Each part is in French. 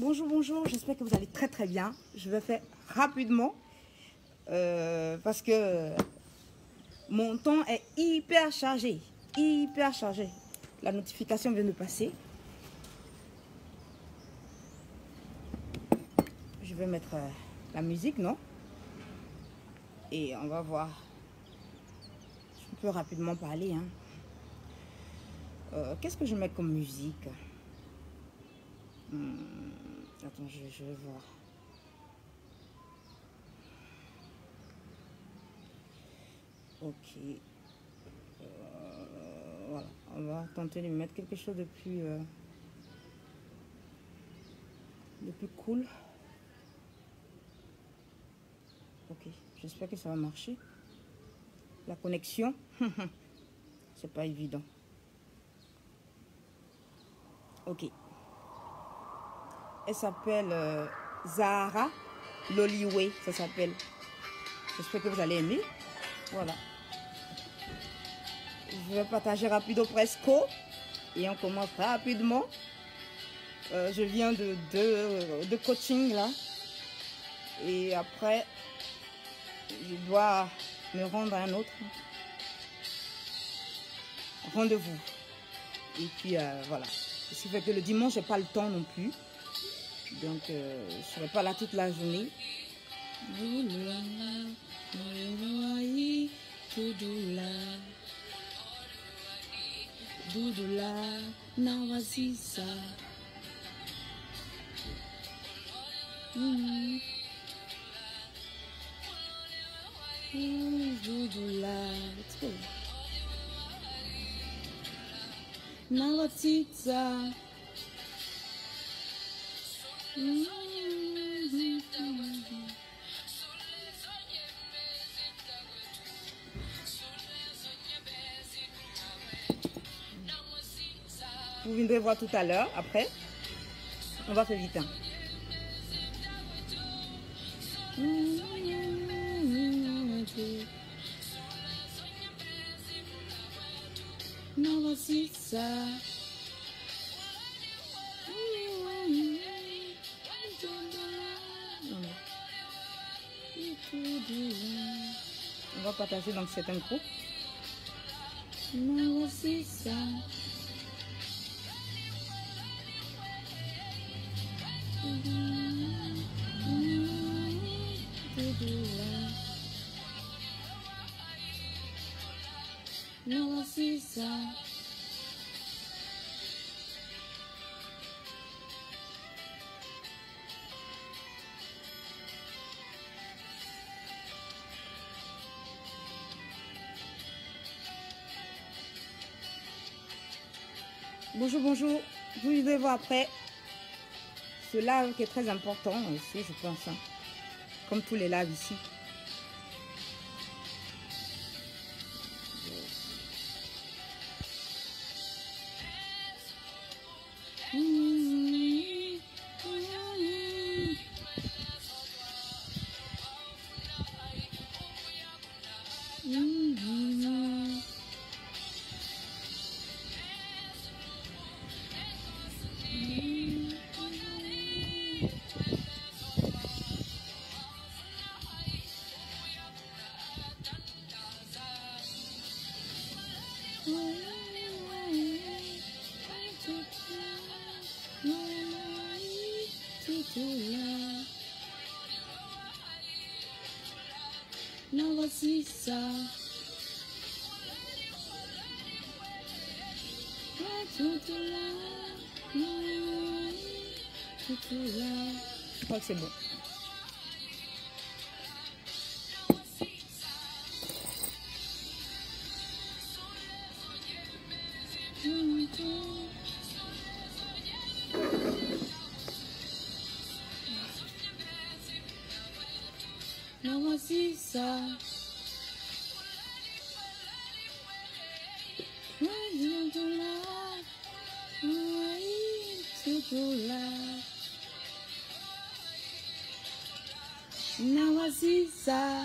Bonjour, bonjour, j'espère que vous allez très très bien. Je vais faire rapidement parce que mon temps est hyper chargé, hyper chargé. La notification vient de passer. Je vais mettre la musique, non? Et on va voir. Je peux rapidement parler. Hein. Qu'est-ce que je mets comme musique? Attends, je vais voir. Ok. Voilà. On va tenter de mettre quelque chose de plus cool. Ok. J'espère que ça va marcher. La connexion, c'est pas évident. Ok. Elle s'appelle Zahara Loliwe, ça s'appelle. J'espère que vous allez aimer. Voilà. Je vais partager rapido presco et on commence rapidement. Je viens de coaching là. Et après, je dois me rendre à un autre rendez-vous. Et puis voilà. Ce qui fait que le dimanche, je n'ai pas le temps non plus. Donc, je ne serai pas là toute la journée. Doudoula, nawazisa. Doudoula, let's go. Nawazisa. Vous viendrez voir tout à l'heure, après. On va faire vite. Hein. Non, voici ça. On va partager dans certains groupes. Non, voici ça. Non, voici ça. Bonjour, bonjour. Vous devez voir après ce live qui est très important aussi, je pense. Hein. Comme tous les lives ici. Non, voici ça. Je crois que c'est bon. Non, voici ça. Non, voici ça.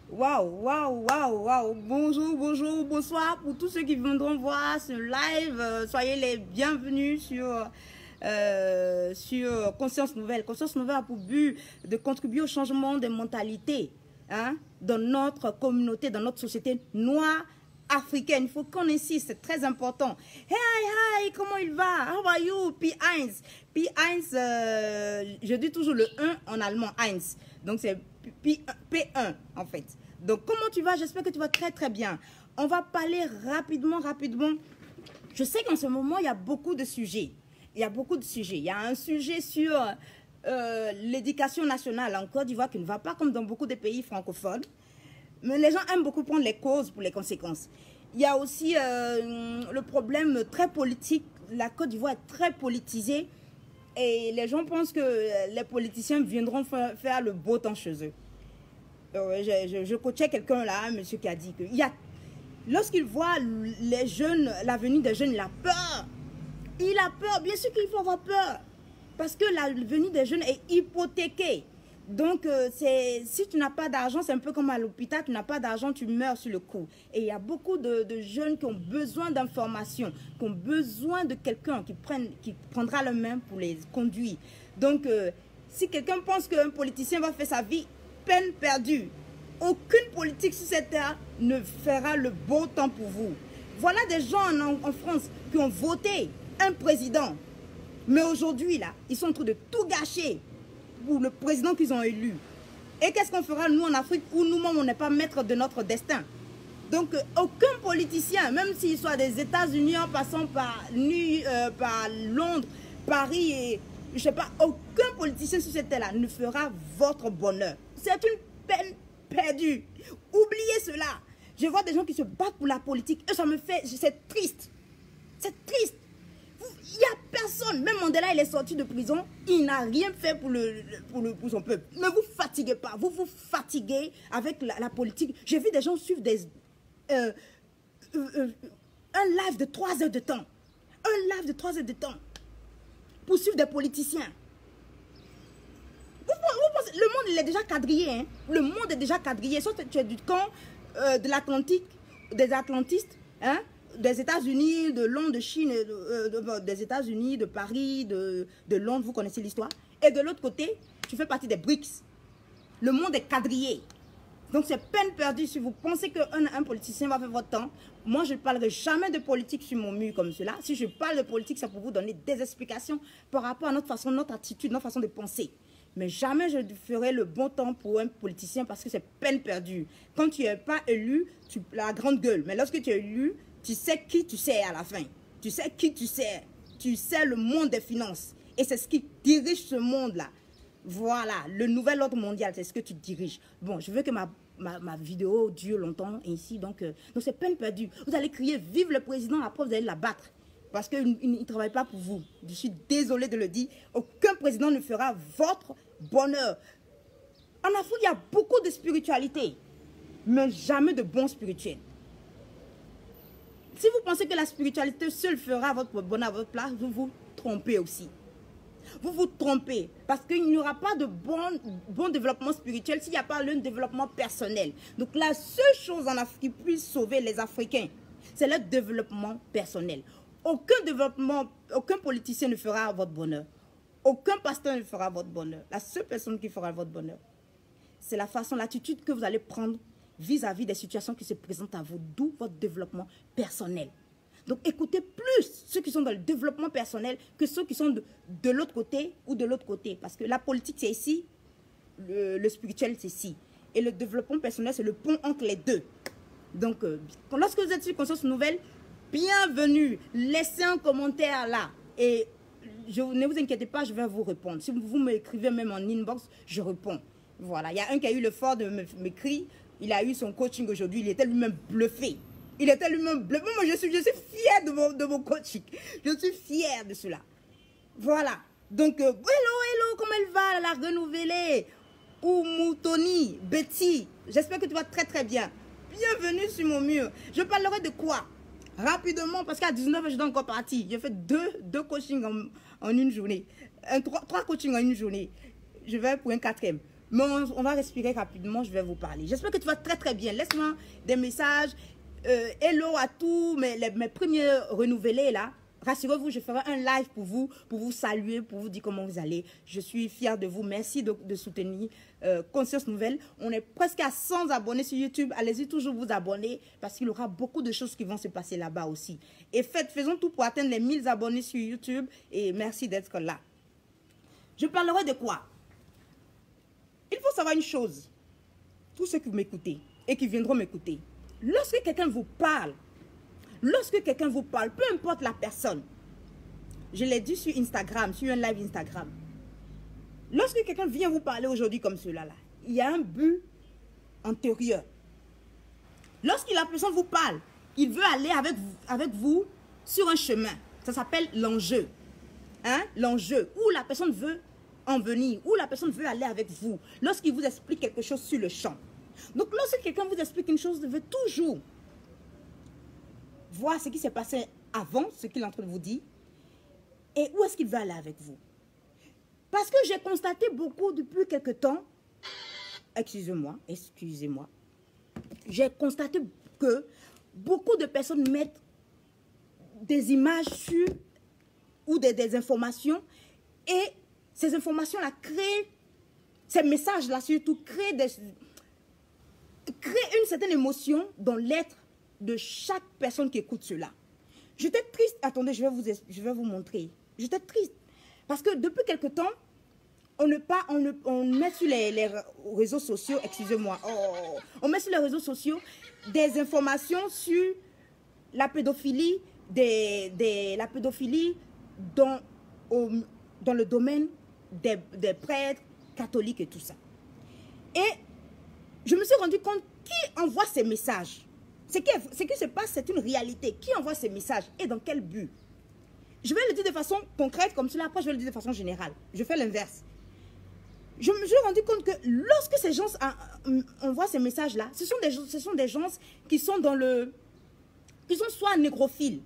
Waouh, waouh, waouh, waouh. Bonjour, bonjour, bonsoir pour tous ceux qui viendront voir ce live. Soyez les bienvenus sur sur Conscience Nouvelle. Conscience Nouvelle a pour but de contribuer au changement des mentalités, hein, dans notre communauté, dans notre société noire africaine. Il faut qu'on insiste, c'est très important. Hey, comment il va? How are you? P1. P1, je dis toujours le 1 en allemand, 1. Donc c'est P1 en fait. Donc comment tu vas? J'espère que tu vas très très bien. On va parler rapidement. Je sais qu'en ce moment, il y a beaucoup de sujets. Il y a un sujet sur l'éducation nationale en Côte d'Ivoire qui ne va pas comme dans beaucoup de pays francophones. Mais les gens aiment beaucoup prendre les causes pour les conséquences. Il y a aussi le problème très politique. La Côte d'Ivoire est très politisée. Et les gens pensent que les politiciens viendront faire le beau temps chez eux. Je coachais quelqu'un là, un monsieur qui a dit que lorsqu'il voit les jeunes, l'avenir des jeunes, il a peur. Il a peur. Bien sûr qu'il faut avoir peur. Parce que l'avenir des jeunes est hypothéqué. Donc, si tu n'as pas d'argent, c'est un peu comme à l'hôpital, tu n'as pas d'argent, tu meurs sur le coup. Et il y a beaucoup de jeunes qui ont besoin d'informations, qui ont besoin de quelqu'un qui prendra la main pour les conduire. Donc, si quelqu'un pense qu'un politicien va faire sa vie, peine perdue. Aucune politique sur cette terre ne fera le beau temps pour vous. Voilà des gens en France qui ont voté un président. Mais aujourd'hui, là, ils sont en train de tout gâcher pour le président qu'ils ont élu. Et qu'est-ce qu'on fera, nous, en Afrique, où nous-mêmes, on n'est pas maître de notre destin? Donc, aucun politicien, même s'il soit des États-Unis en passant par Londres, Paris, et je ne sais pas, aucun politicien sur cette terre-là ne fera votre bonheur. C'est une peine perdue. Oubliez cela. Je vois des gens qui se battent pour la politique et ça me fait... C'est triste. C'est triste. Il n'y a personne. Même Mandela, il est sorti de prison. Il n'a rien fait pour son peuple. Ne vous fatiguez pas. Vous vous fatiguez avec la politique. J'ai vu des gens suivre un live de 3 heures de temps. Un live de 3 heures de temps. Pour suivre des politiciens. Le monde, il est déjà quadrillé. Hein? Le monde est déjà quadrillé. Soit tu es du camp de l'Atlantique, des atlantistes, hein? Des États-Unis, de Londres, de Chine, des États-Unis, de Paris, de Londres, vous connaissez l'histoire. Et de l'autre côté, tu fais partie des BRICS. Le monde est quadrillé. Donc c'est peine perdue si vous pensez qu'un politicien va faire votre temps. Moi, je ne parlerai jamais de politique sur mon mur comme cela. Si je parle de politique, c'est pour vous donner des explications par rapport à notre façon, notre attitude, notre façon de penser. Mais jamais je ferai le bon temps pour un politicien parce que c'est peine perdue. Quand tu n'es pas élu, tu as la grande gueule. Mais lorsque tu es élu, tu sais qui tu sais à la fin. Tu sais qui tu sais. Tu sais le monde des finances. Et c'est ce qui dirige ce monde-là. Voilà, le nouvel ordre mondial, c'est ce que tu diriges. Bon, je veux que ma vidéo dure longtemps ainsi. Donc c'est peine perdue. Vous allez crier « Vive le président », après vous allez la battre. Parce qu'il ne travaille pas pour vous. Je suis désolée de le dire. Aucun président ne fera votre bonheur. En Afrique, il y a beaucoup de spiritualité. Mais jamais de bon spirituel. Si vous pensez que la spiritualité seule fera votre bonheur à votre place, vous vous trompez aussi. Vous vous trompez. Parce qu'il n'y aura pas de bon développement spirituel s'il n'y a pas le développement personnel. Donc la seule chose en Afrique qui puisse sauver les Africains, c'est le développement personnel. Aucun politicien ne fera votre bonheur. Aucun pasteur ne fera votre bonheur. La seule personne qui fera votre bonheur, c'est la façon, l'attitude que vous allez prendre vis-à-vis des situations qui se présentent à vous, d'où votre développement personnel. Donc écoutez plus ceux qui sont dans le développement personnel que ceux qui sont de l'autre côté ou de l'autre côté. Parce que la politique c'est ici, le spirituel c'est ici. Et le développement personnel c'est le pont entre les deux. Donc lorsque vous êtes sur Conscience Nouvelle, bienvenue, laissez un commentaire là et ne vous inquiétez pas, je vais vous répondre. Si vous m'écrivez même en inbox, je réponds. Voilà, il y a un qui a eu le fort de m'écrire, il a eu son coaching aujourd'hui, il était lui-même bluffé. Il était lui-même bluffé. Moi, je suis fière de mon coaching. Je suis fière de cela. Voilà. Donc, hello, comment elle va, la renouvelée? Tony, Betty, j'espère que tu vas très très bien. Bienvenue sur mon mur. Je parlerai de quoi? Rapidement, parce qu'à 19h, je dois encore partir. J'ai fait deux coachings en une journée. Trois coachings en une journée. Je vais pour un 4e. Mais on va respirer rapidement, je vais vous parler. J'espère que tu vas très très bien. Laisse-moi des messages. Hello à tous mes premiers renouvelés là. rassurez-vous, je ferai un live pour vous saluer, pour vous dire comment vous allez. Je suis fière de vous. Merci de soutenir Conscience Nouvelle. On est presque à 100 abonnés sur YouTube. Allez-y toujours vous abonner parce qu'il y aura beaucoup de choses qui vont se passer là-bas aussi. Et faisons tout pour atteindre les 1000 abonnés sur YouTube. Et merci d'être là. Je parlerai de quoi? Il faut savoir une chose. Tous ceux qui m'écoutez et qui viendront m'écouter. Lorsque quelqu'un vous parle, peu importe la personne, je l'ai dit sur Instagram, sur un live Instagram, lorsque quelqu'un vient vous parler aujourd'hui comme cela, là, il y a un but antérieur. Lorsque la personne vous parle, il veut aller avec vous sur un chemin. Ça s'appelle l'enjeu. Hein? L'enjeu, où la personne veut en venir, où la personne veut aller avec vous, lorsqu'il vous explique quelque chose sur le champ. Donc, lorsque quelqu'un vous explique une chose, vous devez toujours voir ce qui s'est passé avant, ce qu'il est en train de vous dire, et où est-ce qu'il veut aller avec vous. Parce que j'ai constaté beaucoup depuis quelque temps, excusez-moi, j'ai constaté que beaucoup de personnes mettent des images sur, ou des informations, et ces informations-là créent, ces messages-là surtout, créent une certaine émotion dans l'être de chaque personne qui écoute cela. J'étais triste. Attendez, je vais vous montrer. J'étais triste. Parce que depuis quelque temps, on met sur les réseaux sociaux, excusez-moi, on met sur les réseaux sociaux des informations sur la pédophilie, la pédophilie dans le domaine des prêtres catholiques et tout ça. Et je me suis rendu compte qui envoie ces messages. Ce qui se passe, c'est une réalité. Qui envoie ces messages et dans quel but? Je vais le dire de façon concrète comme cela, après je vais le dire de façon générale. Je fais l'inverse. Je me suis rendu compte que lorsque ces gens envoient ces messages-là, ce sont des gens qui sont soit négrophiles,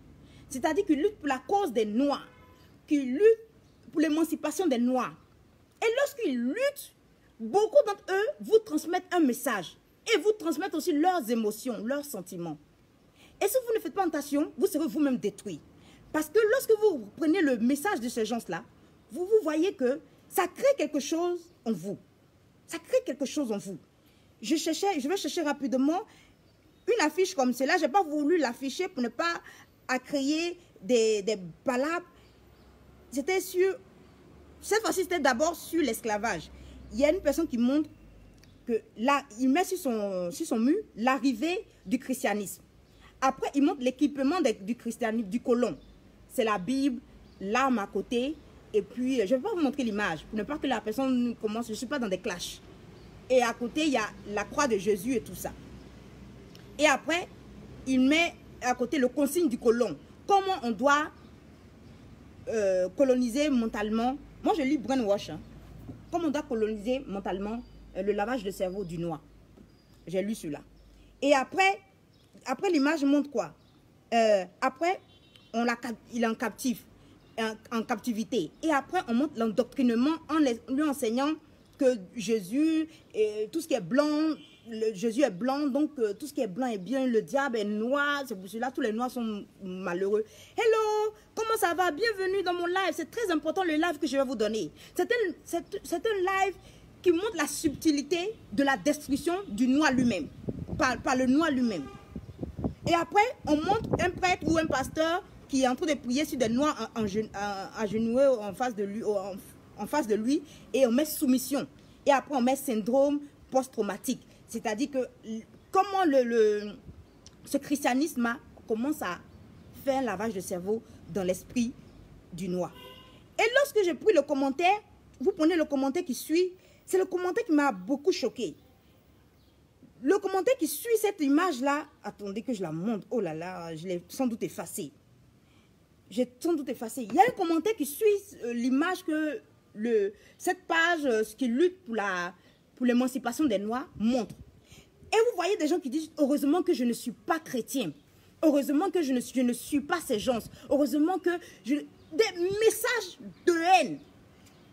c'est-à-dire qui luttent pour la cause des Noirs, qui luttent pour l'émancipation des Noirs. Et lorsqu'ils luttent, beaucoup d'entre eux vous transmettent un message. Et vous transmettent aussi leurs émotions, leurs sentiments. Et si vous ne faites pas attention, vous serez vous-même détruit. Parce que lorsque vous prenez le message de ces gens-là, vous voyez que ça crée quelque chose en vous. Ça crée quelque chose en vous. Je vais chercher rapidement une affiche comme celle-là. Je n'ai pas voulu l'afficher pour ne pas créer des palabres. C'était sur... Cette fois-ci, c'était d'abord sur l'esclavage. Il y a une personne qui montre que là, il met sur son mur l'arrivée du christianisme. Après, il montre l'équipement du christianisme, du colon. C'est la Bible, l'arme à côté. Et puis, je ne vais pas vous montrer l'image, pour ne pas que la personne commence, je ne suis pas dans des clashs. Et à côté, il y a la croix de Jésus et tout ça. Et après, il met à côté le consigne du colon. Comment on doit coloniser mentalement. Moi, je lis Brainwash. Hein. Comment on doit coloniser mentalement le lavage de cerveau du noir. J'ai lu cela. Et après l'image montre quoi? Après, il est en captivité. Et après, on montre l'endoctrinement en lui enseignant que Jésus, tout ce qui est blanc, Jésus est blanc, donc tout ce qui est blanc est bien, le diable est noir, c'est pour cela tous les noirs sont malheureux. Hello, comment ça va? Bienvenue dans mon live, c'est très important le live que je vais vous donner. C'est un live qui montre la subtilité de la destruction du noir lui-même, par le noir lui-même. Et après, on montre un prêtre ou un pasteur qui est en train de prier sur des noirs agenouillés en face de lui, et on met soumission. Et après, on met syndrome post-traumatique. C'est-à-dire que comment ce christianisme commence à faire un lavage de cerveau dans l'esprit du noir. Et lorsque j'ai pris le commentaire, vous prenez le commentaire qui suit, c'est le commentaire qui m'a beaucoup choqué. Le commentaire qui suit cette image-là, attendez que je la montre, oh là là, je l'ai sans doute effacée. J'ai sans doute effacé. Il y a un commentaire qui suit l'image que cette page qui lutte pour l'émancipation des Noirs montre. Et vous voyez des gens qui disent, heureusement que je ne suis pas chrétien. Heureusement que je ne suis pas ces gens. Heureusement que des messages de haine.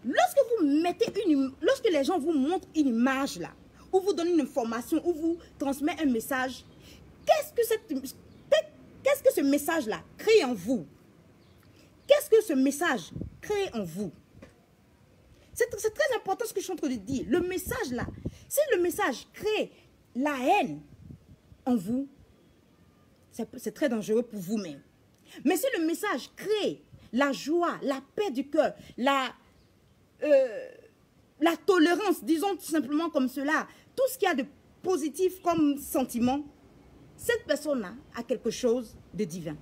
Lorsque les gens vous montrent une image là, ou vous donnent une information, ou vous transmettent un message, qu'est-ce que ce message là crée en vous? ce message crée en vous. C'est très important ce que je suis en train de dire. Le message là, si le message crée la haine en vous, c'est très dangereux pour vous-même. Mais si le message crée la joie, la paix du cœur, la tolérance, disons tout simplement comme cela, tout ce qu'il y a de positif comme sentiment, cette personne-là a quelque chose de divin.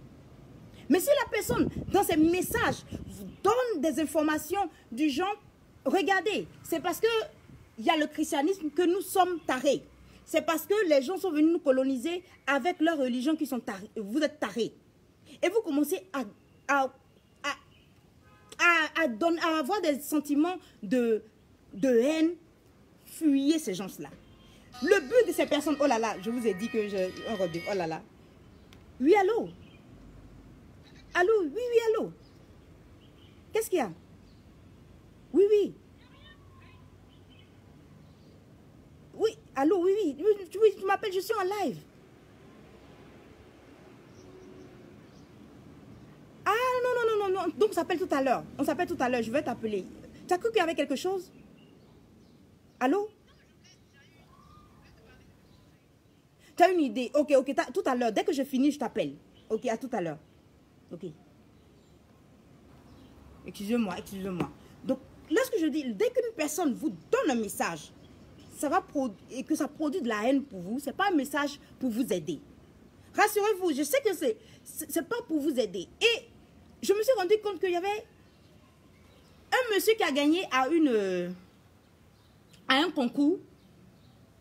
Mais si la personne, dans ses messages, vous donne des informations du genre, regardez, c'est parce qu'il y a le christianisme que nous sommes tarés. C'est parce que les gens sont venus nous coloniser avec leur religion qui sont tarés. Vous êtes tarés. Et vous commencez à avoir des sentiments de haine. Fuyez ces gens-là. Le but de ces personnes, oh là là, je vous ai dit que oh là là. Oui, allô? Allô, oui, oui, allô? Qu'est-ce qu'il y a? Oui, oui. Oui, allô, oui, oui. Oui, tu m'appelles, je suis en live. Ah, non, non, non, non, non. Donc, on s'appelle tout à l'heure. On s'appelle tout à l'heure, je vais t'appeler. Tu as cru qu'il y avait quelque chose? Allô? Tu as une idée? Ok, ok, tout à l'heure. Dès que je finis, je t'appelle. Ok, à tout à l'heure. Ok. Excusez-moi, excusez-moi. Donc, lorsque je dis, dès qu'une personne vous donne un message, et que ça produit de la haine pour vous, ce n'est pas un message pour vous aider. Rassurez-vous, je sais que ce n'est pas pour vous aider. Et je me suis rendu compte qu'il y avait un monsieur qui a gagné à un concours.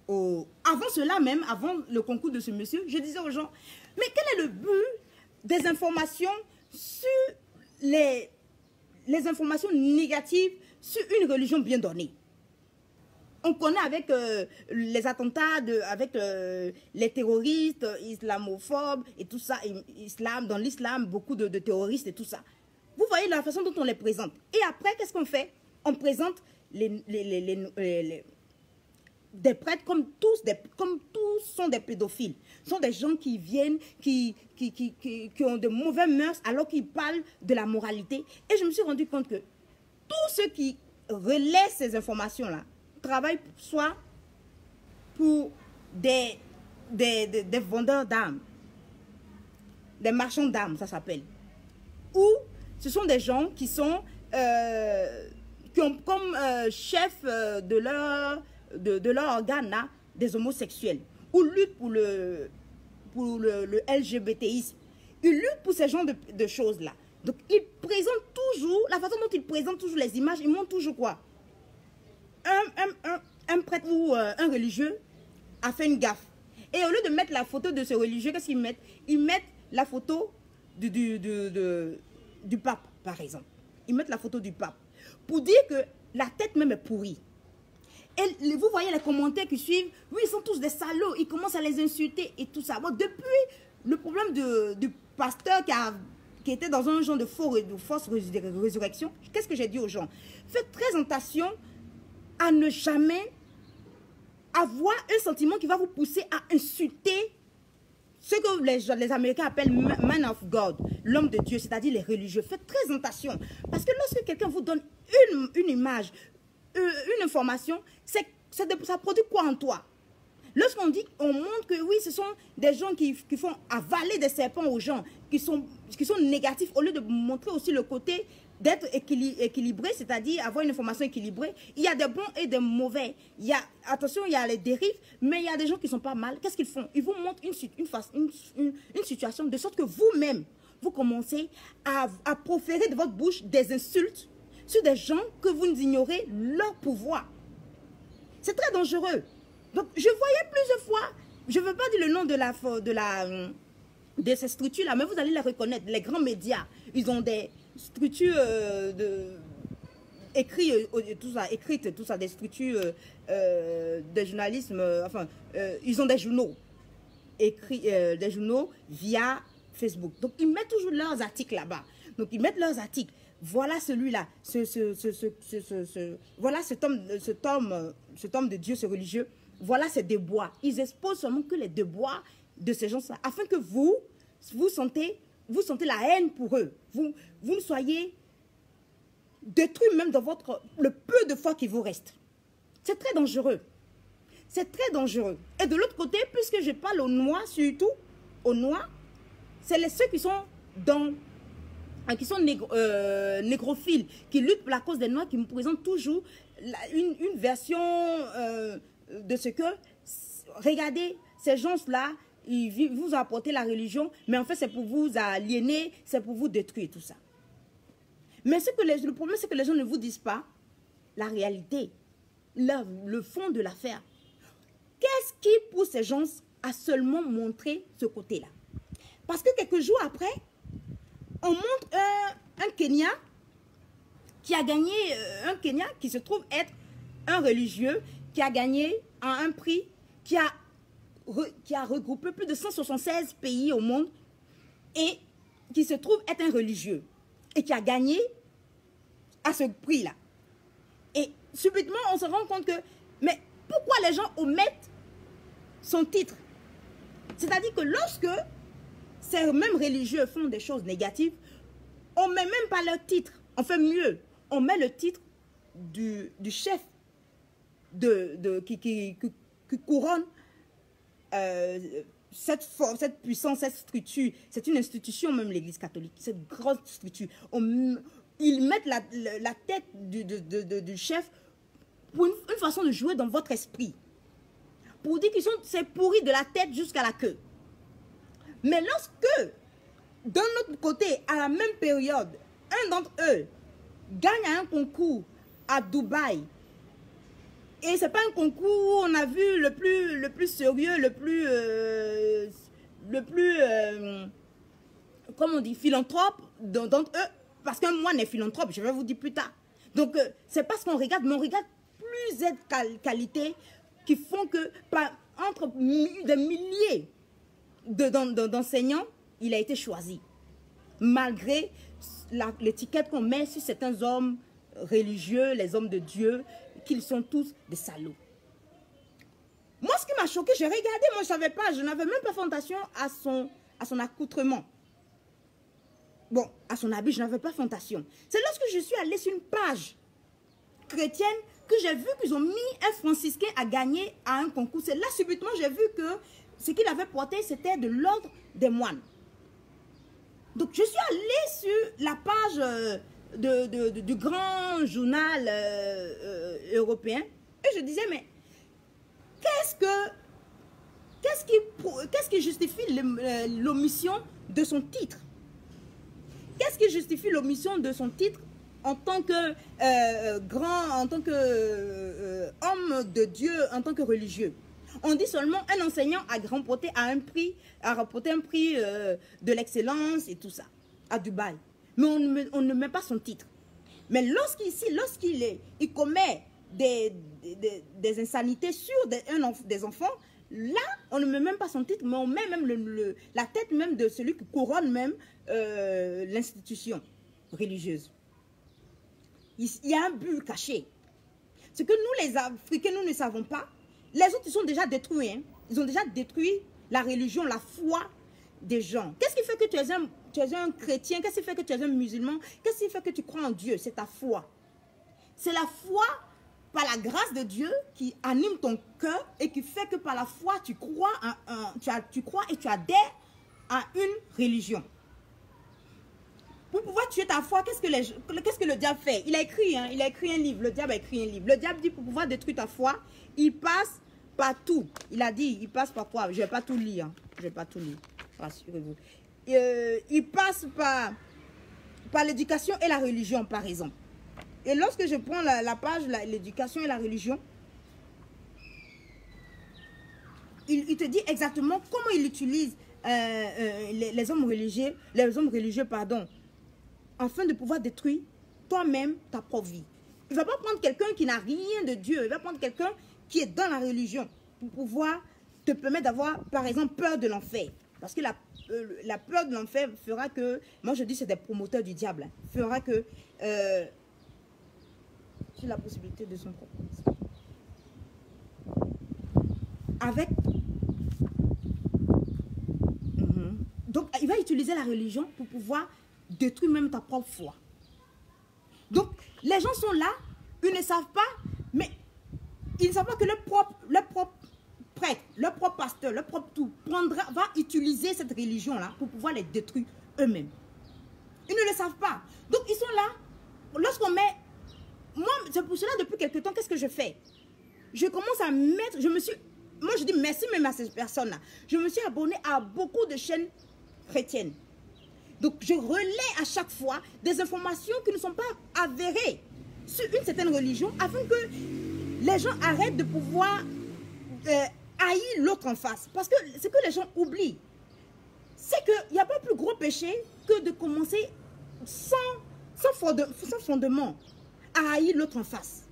Avant cela même, avant le concours de ce monsieur, je disais aux gens, mais quel est le but des informations sur les informations négatives sur une religion bien donnée? On connaît avec les attentats, avec les terroristes, islamophobes et tout ça, dans l'islam, beaucoup de terroristes et tout ça. Vous voyez la façon dont on les présente. Et après, qu'est-ce qu'on fait? On présente des prêtres comme tous sont des pédophiles. Ce sont des gens qui viennent, qui ont de mauvais mœurs alors qu'ils parlent de la moralité. Et je me suis rendu compte que tous ceux qui relaient ces informations-là travaillent soit pour des vendeurs d'armes, des marchands d'armes, ça s'appelle. Ou ce sont des gens qui ont comme chef de leur organe là, des homosexuels, ou luttent pour le LGBTisme. Ils luttent pour ce genre de choses-là. Donc, ils présentent toujours, la façon dont ils présentent toujours les images, ils montrent toujours quoi? Un prêtre ou un religieux a fait une gaffe. Et au lieu de mettre la photo de ce religieux, qu'est-ce qu'ils mettent? Ils mettent la photo du pape, par exemple. Ils mettent la photo du pape. Pour dire que la tête même est pourrie. Et vous voyez les commentaires qui suivent. Oui, ils sont tous des salauds. Ils commencent à les insulter et tout ça. Bon, depuis le problème du pasteur qui était dans un genre de fausse résurrection, qu'est-ce que j'ai dit aux gens? Faites très attention à ne jamais avoir un sentiment qui va vous pousser à insulter ce que les Américains appellent man of God, l'homme de Dieu, c'est-à-dire les religieux. Faites très attention. Parce que lorsque quelqu'un vous donne une image, une information, ça produit quoi en toi? Lorsqu'on dit, on montre que oui, ce sont des gens qui font avaler des serpents aux gens, qui sont négatifs, au lieu de montrer aussi le côté d'être équilibré, c'est-à-dire avoir une information équilibrée. Il y a des bons et des mauvais. Attention, il y a les dérives, mais il y a des gens qui ne sont pas mal. Qu'est-ce qu'ils font? Ils vous montrent une situation de sorte que vous-même, vous commencez à proférer de votre bouche des insultes sur des gens que vous ignorez leur pouvoir. C'est très dangereux. Donc, je voyais plusieurs fois, je ne veux pas dire le nom de ces structures-là, mais vous allez les reconnaître, les grands médias. Ils ont des structures écrites, tout ça, des structures de journalisme, ils ont des journaux, des journaux via Facebook. Donc, ils mettent toujours leurs articles là-bas. Donc, ils mettent leurs articles. Voilà celui-là, voilà cet homme de Dieu, ce religieux. Voilà ses déboires. Ils exposent seulement que les déboires de ces gens-là, afin que vous sentez la haine pour eux. Vous ne soyez détruire même dans le peu de foi qui vous reste. C'est très dangereux. C'est très dangereux. Et de l'autre côté, puisque je parle aux Noirs, surtout aux Noirs, c'est ceux qui sont négrophiles, qui luttent pour la cause des Noirs, qui me présentent toujours une version de ce que, regardez, ces gens-là, ils vous ont apporté la religion, mais en fait, c'est pour vous aliéner, c'est pour vous détruire, tout ça. Mais le problème, c'est que les gens ne vous disent pas la réalité, le fond de l'affaire. Qu'est-ce qui pousse ces gens à seulement montrer ce côté-là? Parce que quelques jours après, on montre un Kenya qui a gagné, un Kenya qui se trouve être un religieux, qui a gagné un prix, qui a regroupé plus de 176 pays au monde et qui se trouve être un religieux et qui a gagné à ce prix-là. Et subitement, on se rend compte que, mais pourquoi les gens omettent son titre? C'est-à-dire que lorsque ces mêmes religieux font des choses négatives, on ne met même pas leur titre. On fait mieux. On met le titre du chef qui couronne cette puissance, cette structure. C'est une institution même, l'Église catholique. Cette grosse structure. Ils mettent la tête du chef pour une façon de jouer dans votre esprit. Pour dire qu'ils sont pourris de la tête jusqu'à la queue. Mais lorsque, d'un autre côté, à la même période, un d'entre eux gagne un concours à Dubaï, et c'est pas un concours où on a vu le plus sérieux, le plus comment on dit, philanthrope d'entre eux, parce qu'un moine est philanthrope, je vais vous dire plus tard. Donc, c'est pas ce qu'on regarde, mais on regarde plusieurs qualités qui font que, entre des milliers d'enseignants, il a été choisi. Malgré l'étiquette qu'on met sur certains hommes religieux, les hommes de Dieu, qu'ils sont tous des salauds. Moi, ce qui m'a choqué, j'ai regardé, moi je savais pas, je n'avais même pas fait attention à son accoutrement. Bon, à son habit, je n'avais pas fait attention. C'est lorsque je suis allée sur une page chrétienne que j'ai vu qu'ils ont mis un franciscain à gagner à un concours. C'est là, subitement, j'ai vu que ce qu'il avait porté, c'était de l'ordre des moines. Donc, je suis allée sur la page du grand journal européen et je disais, mais qu'est-ce qui justifie l'omission de son titre? Qu'est-ce qui justifie l'omission de son titre en tant que homme de Dieu, en tant que religieux? On dit seulement un enseignant a remporté un prix de l'excellence et tout ça, à Dubaï. Mais on ne met pas son titre. Mais lorsqu'il commet des insanités sur des enfants, là, on ne met même pas son titre, mais on met même la tête même de celui qui couronne même l'institution religieuse. Il y a un but caché. Ce que nous, les Africains, nous ne savons pas. Les autres, ils sont déjà détruits. Hein. Ils ont déjà détruit la religion, la foi des gens. Qu'est-ce qui fait que tu es un chrétien? Qu'est-ce qui fait que tu es un musulman? Qu'est-ce qui fait que tu crois en Dieu? C'est ta foi. C'est la foi par la grâce de Dieu qui anime ton cœur et qui fait que par la foi, tu crois et tu adhères à une religion. Pour pouvoir tuer ta foi, qu'est-ce que le diable fait? Il a écrit un livre. Le diable a écrit un livre. Le diable dit pour pouvoir détruire ta foi, il passe par tout. Il a dit, il passe par quoi? Je ne vais pas tout lire. Hein. Je ne vais pas tout lire. Rassurez-vous. Il passe par l'éducation et la religion, par exemple. Et lorsque je prends la page, l'éducation et la religion, il te dit exactement comment il utilise les hommes religieux, pardon, afin de pouvoir détruire toi-même ta propre vie. Il ne va pas prendre quelqu'un qui n'a rien de Dieu, il va prendre quelqu'un qui est dans la religion pour pouvoir te permettre d'avoir, par exemple, peur de l'enfer. Parce que la peur de l'enfer fera que, moi je dis c'est des promoteurs du diable, hein, fera que, j'ai la possibilité de son propre. Avec, donc il va utiliser la religion pour pouvoir détruire même ta propre foi. Donc, les gens sont là, ils ne savent pas, mais ils ne savent pas que leur propre prêtre, leur propre pasteur, leur propre tout, va utiliser cette religion-là pour pouvoir les détruire eux-mêmes. Ils ne le savent pas. Donc, ils sont là. Lorsqu'on met... Moi, c'est pour cela, depuis quelque temps, qu'est-ce que je fais? Je commence à mettre... Moi, je dis merci même à ces personnes-là. Je me suis abonné à beaucoup de chaînes chrétiennes. Donc, je relais à chaque fois des informations qui ne sont pas avérées sur une certaine religion afin que les gens arrêtent de pouvoir haïr l'autre en face. Parce que ce que les gens oublient, c'est qu'il n'y a pas plus gros péché que de commencer sans fondement à haïr l'autre en face.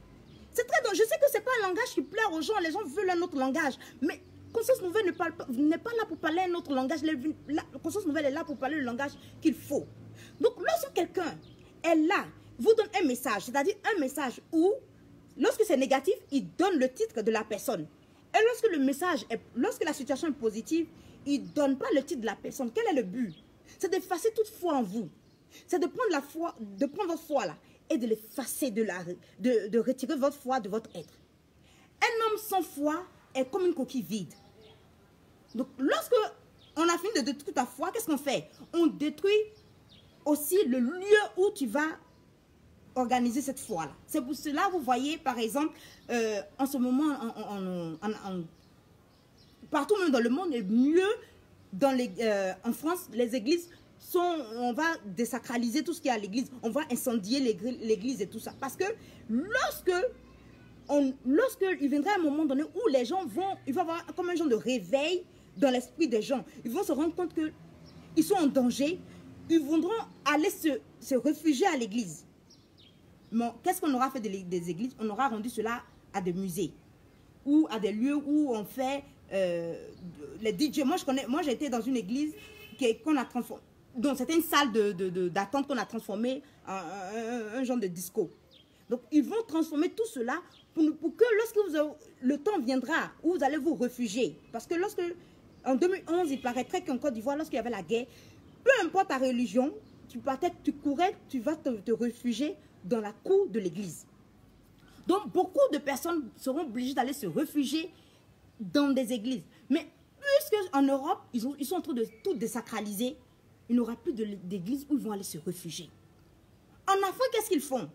C'est très dangereux. Je sais que ce n'est pas un langage qui plaît aux gens. Les gens veulent un autre langage. Mais Conscience Nouvelle n'est pas là pour parler un autre langage. Conscience Nouvelle est là pour parler le langage qu'il faut. Donc, lorsque quelqu'un est là, vous donne un message, c'est-à-dire un message où, lorsque c'est négatif, il donne le titre de la personne. Et lorsque la situation est positive, il ne donne pas le titre de la personne. Quel est le but? C'est d'effacer toute foi en vous. C'est de prendre votre foi là et de l'effacer, de retirer votre foi de votre être. Un homme sans foi est comme une coquille vide. Donc, lorsque on a fini de détruire ta foi, qu'est-ce qu'on fait? On détruit aussi le lieu où tu vas organiser cette foi-là. C'est pour cela, vous voyez, par exemple, en ce moment, partout même dans le monde, et mieux en France, les églises on va désacraliser tout ce qui est à l'église. On va incendier l'église et tout ça. Parce que lorsqu'il viendra un moment donné où les gens il va y avoir comme un genre de réveil dans l'esprit des gens. Ils vont se rendre compte qu'ils sont en danger. Ils voudront aller se réfugier à l'église. Mais qu'est-ce qu'on aura fait des églises? On aura rendu cela à des musées ou à des lieux où on fait les DJ. Moi j'ai été dans une église qu'on a transformée. Donc, c'était une salle d'attente qu'on a transformée en un genre de disco. Donc, ils vont transformer tout cela pour que lorsque le temps viendra où vous allez vous réfugier. Parce que en 2011, il paraîtrait qu'en Côte d'Ivoire, lorsqu'il y avait la guerre, peu importe ta religion, tu courais, tu vas te réfugier dans la cour de l'église. Donc, beaucoup de personnes seront obligées d'aller se réfugier dans des églises. Mais puisque en Europe, ils sont en train de tout désacraliser, il n'y aura plus d'église où ils vont aller se réfugier. En Afrique, qu'est-ce qu'ils font?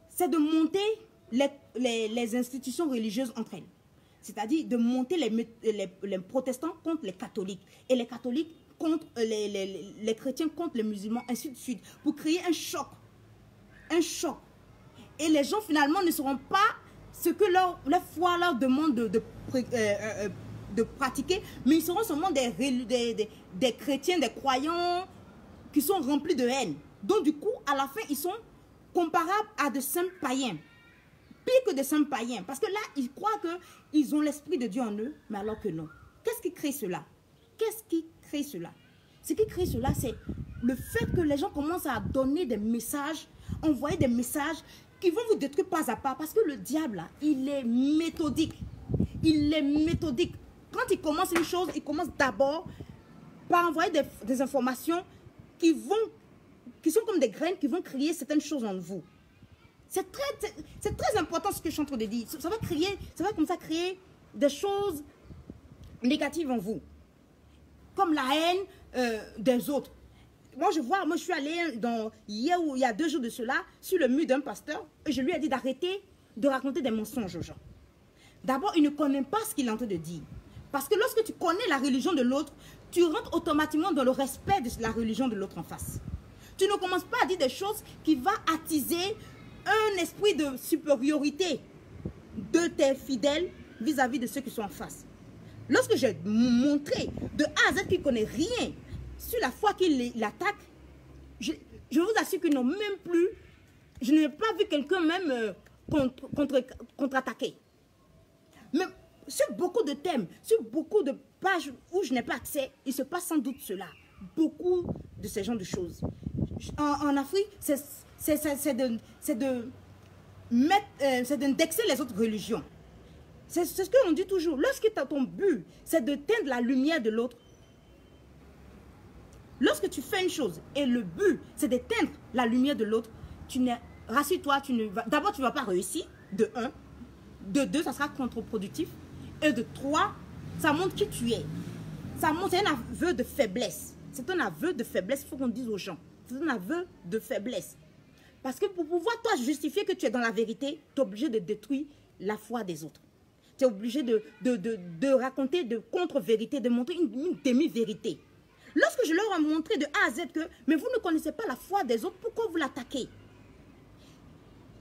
C'est de monter les institutions religieuses entre elles. C'est-à-dire de monter les protestants contre les catholiques. Et les catholiques contre les chrétiens contre les musulmans, ainsi de suite. Pour créer un choc. Un choc. Et les gens finalement ne sauront pas ce que leur foi leur demande de pratiquer, mais ils seront seulement des chrétiens, des croyants qui sont remplis de haine. Donc du coup, à la fin, ils sont comparables à de simples païens. Pire que de simples païens. Parce que là, ils croient qu'ils ont l'esprit de Dieu en eux, mais alors que non. Qu'est-ce qui crée cela? Qu'est-ce qui crée cela? Ce qui crée cela, c'est le fait que les gens commencent à donner des messages, envoyer des messages qui vont vous détruire pas à pas. Parce que le diable, là, il est méthodique. Il est méthodique. Quand il commence une chose, il commence d'abord par envoyer des informations qui sont comme des graines qui vont créer certaines choses en vous. C'est très important ce que je suis en train de dire. Ça va comme ça créer des choses négatives en vous. Comme la haine des autres. Moi, je suis allée il y a 2 jours de cela, sur le mur d'un pasteur, et je lui ai dit d'arrêter de raconter des mensonges aux gens. D'abord, il ne connaît pas ce qu'il est en train de dire. Parce que lorsque tu connais la religion de l'autre, tu rentres automatiquement dans le respect de la religion de l'autre en face. Tu ne commences pas à dire des choses qui vont attiser un esprit de supériorité de tes fidèles vis-à-vis de ceux qui sont en face. Lorsque j'ai montré de A à Z qu'il ne connaît rien sur la foi qu'il attaque, je vous assure qu'ils n'ont même plus... Je n'ai pas vu quelqu'un même contre-attaquer. Mais sur beaucoup de thèmes, sur beaucoup de pages où je n'ai pas accès, il se passe sans doute cela. Beaucoup de ces genres de choses. En Afrique, c'est d'indexer les autres religions. C'est ce qu'on dit toujours. Lorsque ton but, c'est de teindre la lumière de l'autre, lorsque tu fais une chose et le but, c'est d'éteindre la lumière de l'autre, tu n'es rassure-toi, d'abord, tu ne vas pas réussir, de 1. De 2, ça sera contre-productif. Et de 3, ça montre qui tu es. Ça montre, c'est un aveu de faiblesse. C'est un aveu de faiblesse, il faut qu'on dise aux gens. C'est un aveu de faiblesse. Parce que pour pouvoir, toi, justifier que tu es dans la vérité, tu es obligé de détruire la foi des autres. Tu es obligé de raconter de contre-vérité, de montrer une demi-vérité. Lorsque je leur ai montré de A à Z que, mais vous ne connaissez pas la foi des autres, pourquoi vous l'attaquez?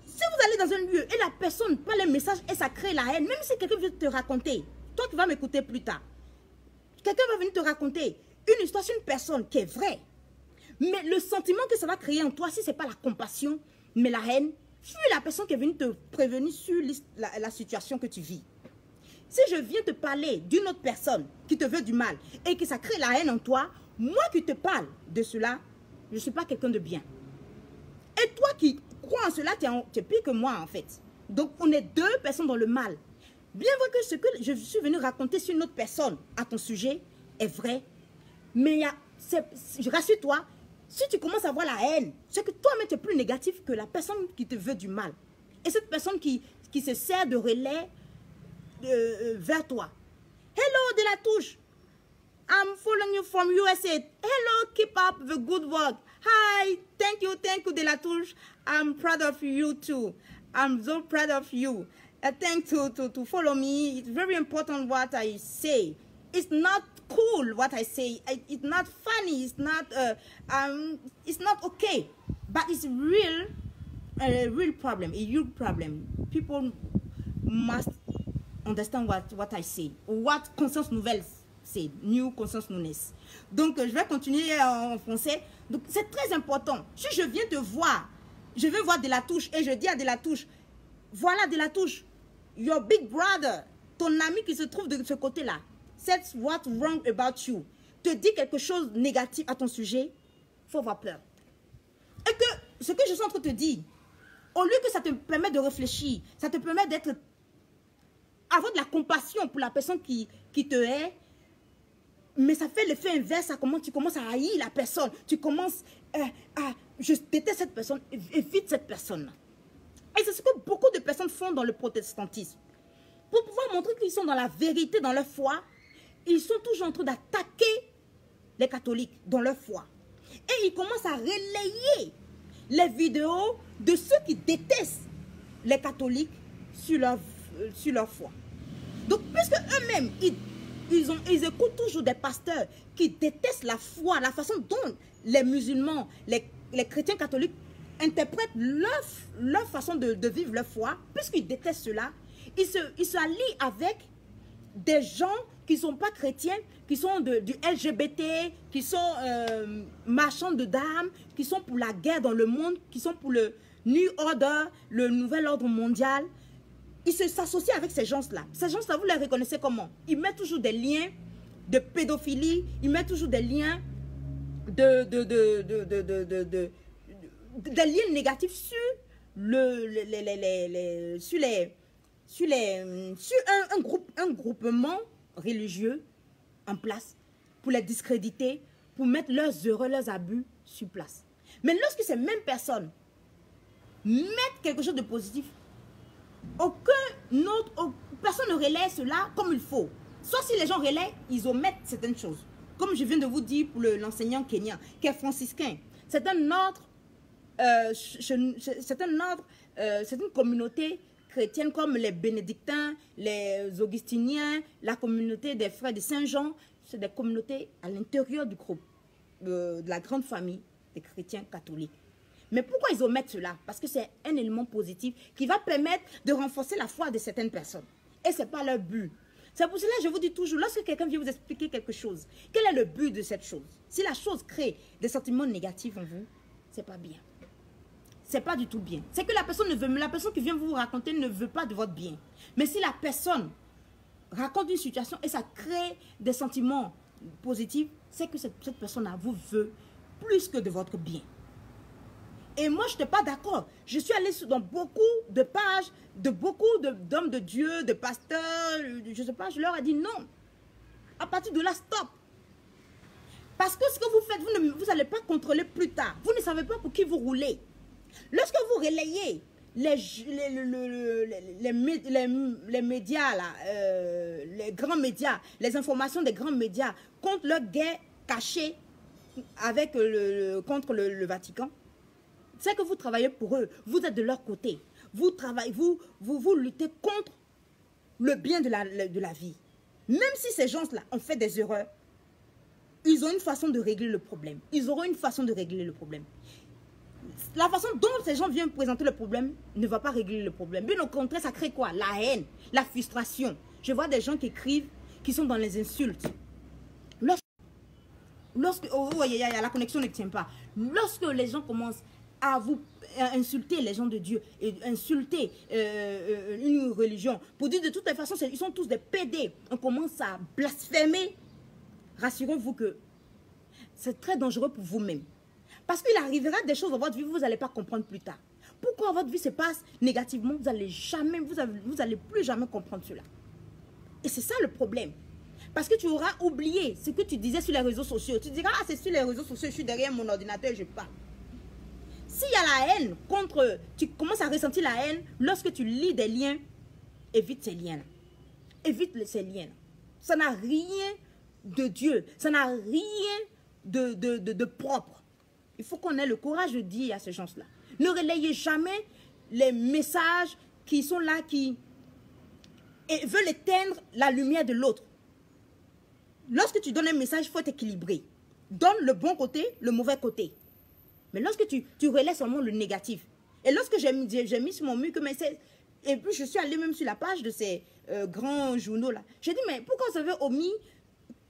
Si vous allez dans un lieu et la personne prend le message et ça crée la haine, même si quelqu'un veut te raconter, toi qui vas m'écouter plus tard, quelqu'un va venir te raconter une histoire sur une personne qui est vraie. Mais le sentiment que ça va créer en toi, si ce n'est pas la compassion, mais la haine, fuis la personne qui est venue te prévenir sur la situation que tu vis. Si je viens te parler d'une autre personne qui te veut du mal et que ça crée la haine en toi, moi qui te parle de cela, je ne suis pas quelqu'un de bien. Et toi qui crois en cela, tu es pire que moi en fait. Donc on est deux personnes dans le mal. Bien vrai que ce que je suis venu raconter sur une autre personne à ton sujet est vrai, mais rassure-toi, si tu commences à avoir la haine, c'est que toi-même tu es plus négatif que la personne qui te veut du mal. Et cette personne qui se sert de relais vers toi. Hello Delatouche, I'm following you from USA. Hello, keep up the good work. Hi, thank you Delatouche. I'm proud of you too. I'm so proud of you. Thanks to follow me. It's very important what I say. It's not cool what I say. It's not funny. It's not okay. But it's a real problem. A huge problem. People must understand what I say. What Conscience Nouvelle c'est. New Conscience Newness. Donc je vais continuer en français. Donc c'est très important. Si je viens te voir, je vais voir Delatouche et je dis à Delatouche, voilà Delatouche, your big brother, ton ami qui se trouve de ce côté-là, says what wrong about you, te dit quelque chose de négatif à ton sujet, il faut avoir peur. Et que ce que je suis en train de te dire, au lieu que ça te permet de réfléchir, ça te permet avoir de la compassion pour la personne qui te hait, mais ça fait l'effet inverse, tu commences à haïr la personne, tu commences je déteste cette personne, évite cette personne-là. Et c'est ce que beaucoup de personnes font dans le protestantisme. Pour pouvoir montrer qu'ils sont dans la vérité, dans leur foi, ils sont toujours en train d'attaquer les catholiques dans leur foi. Et ils commencent à relayer les vidéos de ceux qui détestent les catholiques sur leur foi. Donc, puisque eux-mêmes, ils écoutent toujours des pasteurs qui détestent la foi, la façon dont les musulmans, les chrétiens catholiques interprètent leur façon de vivre leur foi, puisqu'ils détestent cela, ils s'allient avec des gens qui ne sont pas chrétiens, qui sont du LGBT, qui sont marchands de dames, qui sont pour la guerre dans le monde, qui sont pour le New Order, le nouvel ordre mondial. Ils s'associent avec ces gens-là. Ces gens-là, vous les reconnaissez comment? Ils mettent toujours des liens de pédophilie, ils mettent toujours des liens des liens négatifs sur un groupement religieux en place pour les discréditer, pour mettre leurs erreurs, leurs abus sur place. Mais lorsque ces mêmes personnes mettent quelque chose de positif, personne ne relaie cela comme il faut. Soit si les gens relaient, ils omettent certaines choses. Comme je viens de vous dire pour l'enseignant kenyan, qui est franciscain. C'est un ordre, c'est une communauté chrétienne comme les bénédictins, les augustiniens, la communauté des frères de Saint-Jean. C'est des communautés à l'intérieur du groupe, de la grande famille des chrétiens catholiques. Mais pourquoi ils omettent cela? Parce que c'est un élément positif qui va permettre de renforcer la foi de certaines personnes. Et ce n'est pas leur but. C'est pour cela que je vous dis toujours, lorsque quelqu'un vient vous expliquer quelque chose, quel est le but de cette chose? Si la chose crée des sentiments négatifs en vous, ce n'est pas bien. Ce n'est pas du tout bien. C'est que la personne qui vient vous raconter ne veut pas de votre bien. Mais si la personne raconte une situation et ça crée des sentiments positifs, c'est que cette personne-là vous veut plus que de votre bien. Et moi, je n'étais pas d'accord. Je suis allée dans beaucoup de pages, de beaucoup d'hommes de Dieu, de pasteurs, je ne sais pas, je leur ai dit non. À partir de là, stop. Parce que ce que vous faites, vous n'allez pas contrôler plus tard. Vous ne savez pas pour qui vous roulez. Lorsque vous relayer les médias, là, les grands médias, les informations des grands médias contre leur guerre cachée avec contre le Vatican. C'est que vous travaillez pour eux, vous êtes de leur côté. Vous travaillez, vous luttez contre le bien de la vie. Même si ces gens-là ont fait des erreurs, ils ont une façon de régler le problème. Ils auront une façon de régler le problème. La façon dont ces gens viennent présenter le problème ne va pas régler le problème. Bien au contraire, ça crée quoi? La haine, la frustration. Je vois des gens qui écrivent, qui sont dans les insultes. La connexion ne tient pas. Lorsque les gens commencent à vous insulter les gens de Dieu, et insulter une religion, pour dire de toutes les façons, ils sont tous des pédés, on commence à blasphémer, rassurez-vous que c'est très dangereux pour vous-même. Parce qu'il arrivera des choses dans votre vie, vous n'allez pas comprendre plus tard. Pourquoi votre vie se passe négativement, vous n'allez plus jamais comprendre cela. Et c'est ça le problème. Parce que tu auras oublié ce que tu disais sur les réseaux sociaux. Tu diras, ah, c'est sur les réseaux sociaux, je suis derrière mon ordinateur, je parle. S'il y a la haine contre, tu commences à ressentir la haine, lorsque tu lis des liens, évite ces liens-là. Évite ces liens-là. Ça n'a rien de Dieu. Ça n'a rien de propre. Il faut qu'on ait le courage de dire à ces gens-là. Ne relayez jamais les messages qui sont là, qui veulent éteindre la lumière de l'autre. Lorsque tu donnes un message, il faut être équilibré. Donne le bon côté, le mauvais côté. Mais lorsque tu relais seulement le négatif. Et lorsque j'ai mis sur mon mur que et puis je suis allée même sur la page de ces grands journaux-là. J'ai dit, mais pourquoi vous avez omis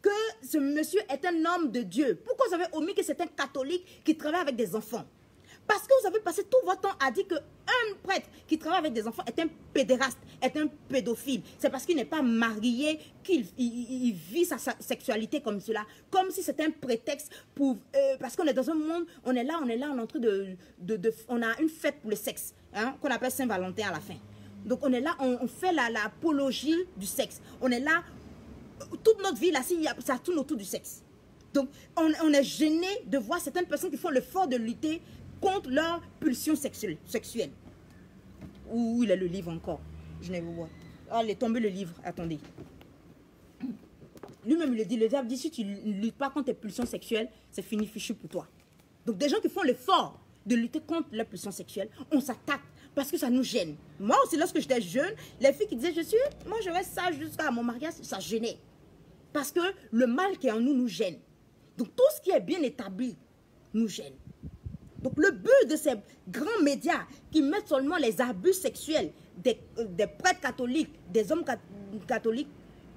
que ce monsieur est un homme de Dieu? Pourquoi vous avez omis que c'est un catholique qui travaille avec des enfants? Parce que vous avez passé tout votre temps à dire qu'un prêtre qui travaille avec des enfants est un pédéraste, est un pédophile. C'est parce qu'il n'est pas marié qu'il vit sa sexualité comme cela. Comme si c'était un prétexte pour... parce qu'on est dans un monde, on est là, on est en train on a une fête pour le sexe, hein, qu'on appelle Saint-Valentin à la fin. Donc on est là, on fait l'apologie du sexe. On est là, toute notre vie, là, ça tourne autour du sexe. Donc on est gêné de voir certaines personnes qui font l'effort de lutter contre leur pulsion sexuelle. Où il est le livre encore? Je n'ai pas vu. Ah, il est tombé le livre. Attendez. Lui-même, il le dit. Le diable dit, si tu ne luttes pas contre tes pulsions sexuelles, c'est fini, fichu pour toi. Donc, des gens qui font l'effort de lutter contre leur pulsion sexuelle, on s'attaque parce que ça nous gêne. Moi aussi, lorsque j'étais jeune, les filles qui disaient, moi, je reste sage jusqu'à mon mariage, ça gênait. Parce que le mal qui est en nous nous gêne. Donc, tout ce qui est bien établi nous gêne. Donc, le but de ces grands médias qui mettent seulement les abus sexuels des prêtres catholiques, des hommes catholiques,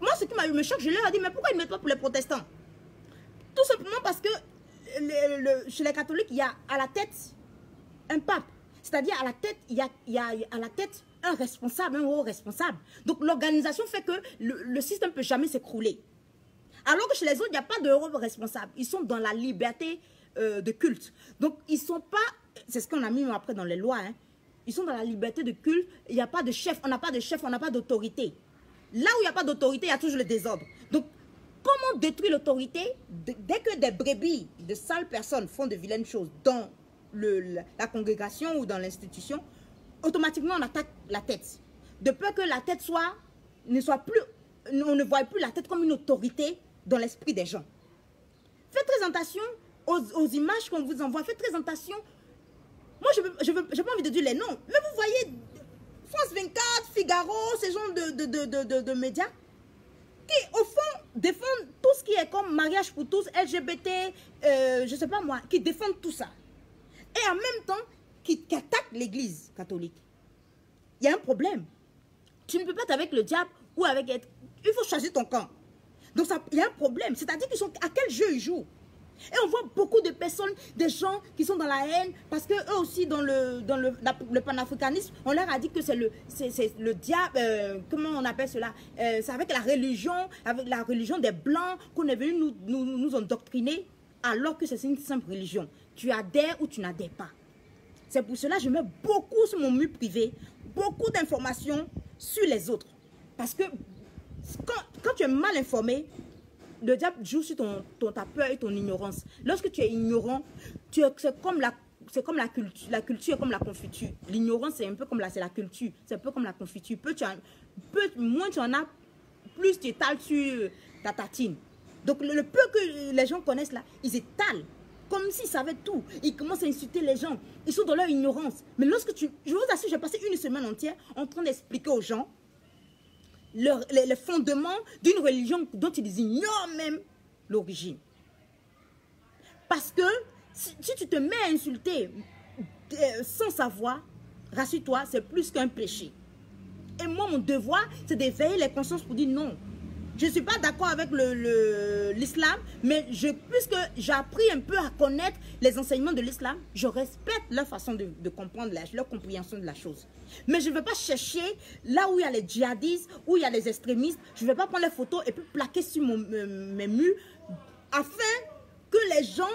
moi, ce qui m'a eu me choque, je leur ai dit, mais pourquoi ils ne mettent pas pour les protestants? Tout simplement parce que chez les catholiques, il y a à la tête un pape. C'est-à-dire, à la tête, il y a à la tête un responsable, un haut responsable. Donc, l'organisation fait que le système ne peut jamais s'écrouler. Alors que chez les autres, il n'y a pas de haut responsable. Ils sont dans la liberté de culte. Donc, ils ne sont pas, c'est ce qu'on a mis après dans les lois, hein, ils sont dans la liberté de culte, il n'y a pas de chef, on n'a pas de chef, on n'a pas d'autorité. Là où il n'y a pas d'autorité, il y a toujours le désordre. Donc, comment détruire l'autorité? Dès que des brebis, de sales personnes font de vilaines choses dans la congrégation ou dans l'institution, automatiquement on attaque la tête. De peur que la tête ne soit plus, on ne voit plus la tête comme une autorité dans l'esprit des gens. Faites très attention aux images qu'on vous envoie. Faites très attention. Moi, je n'ai pas envie de dire les noms. Mais vous voyez, France 24, Figaro, ces gens de médias qui, au fond, défendent tout ce qui est comme mariage pour tous, LGBT, je ne sais pas moi, qui défendent tout ça. Et en même temps, qui attaquent l'église catholique. Il y a un problème. Tu ne peux pas être avec le diable ou avec... Il faut choisir ton camp. Donc, il y a un problème. C'est-à-dire qu'ils sont... À quel jeu ils jouent? Et on voit beaucoup de personnes, des gens qui sont dans la haine, parce qu'eux aussi, dans le panafricanisme, on leur a dit que c'est le diable, comment on appelle cela? C'est avec la religion des Blancs qu'on est venu nous endoctriner, alors que c'est une simple religion. Tu adhères ou tu n'adhères pas. C'est pour cela que je mets beaucoup sur mon mur privé, beaucoup d'informations sur les autres. Parce que quand tu es mal informé, le diable joue sur ta peur et ton ignorance. Lorsque tu es ignorant, c'est comme c'est comme la culture est comme la confiture. L'ignorance, c'est un peu comme c'est la culture. C'est un peu comme la confiture. Moins tu en as, plus tu étales sur ta tartine. Donc, le peu que les gens connaissent là, ils étalent. Comme s'ils savaient tout. Ils commencent à insulter les gens. Ils sont dans leur ignorance. Mais lorsque je vous assure, j'ai passé une semaine entière en train d'expliquer aux gens les fondements d'une religion dont ils ignorent même l'origine. Parce que si tu te mets à insulter sans savoir, rassure-toi, c'est plus qu'un péché. Et moi, mon devoir, c'est d'éveiller les consciences pour dire non. Je ne suis pas d'accord avec l'islam, mais puisque j'ai appris un peu à connaître les enseignements de l'islam, je respecte leur façon de comprendre, leur compréhension de la chose. Mais je ne vais pas chercher là où il y a les djihadistes, où il y a les extrémistes, je ne vais pas prendre les photos et puis plaquer sur mes murs afin que les gens,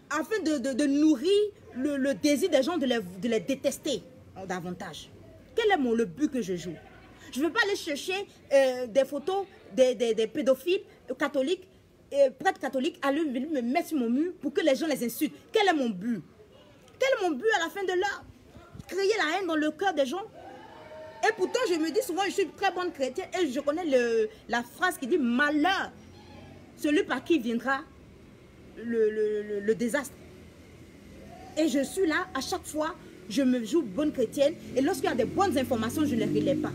afin de nourrir le désir des gens de les détester davantage. Quel est le but que je joue? Je ne veux pas aller chercher des photos des pédophiles catholiques, prêtres catholiques, à me mettre sur mon mur pour que les gens les insultent. Quel est mon but? Quel est mon but à la fin de l'heure? Créer la haine dans le cœur des gens. Et pourtant, je me dis souvent, je suis une très bonne chrétienne et je connais la phrase qui dit malheur, celui par qui viendra le désastre. Et je suis là, à chaque fois, je me joue bonne chrétienne et lorsqu'il y a des bonnes informations, je ne les relève pas.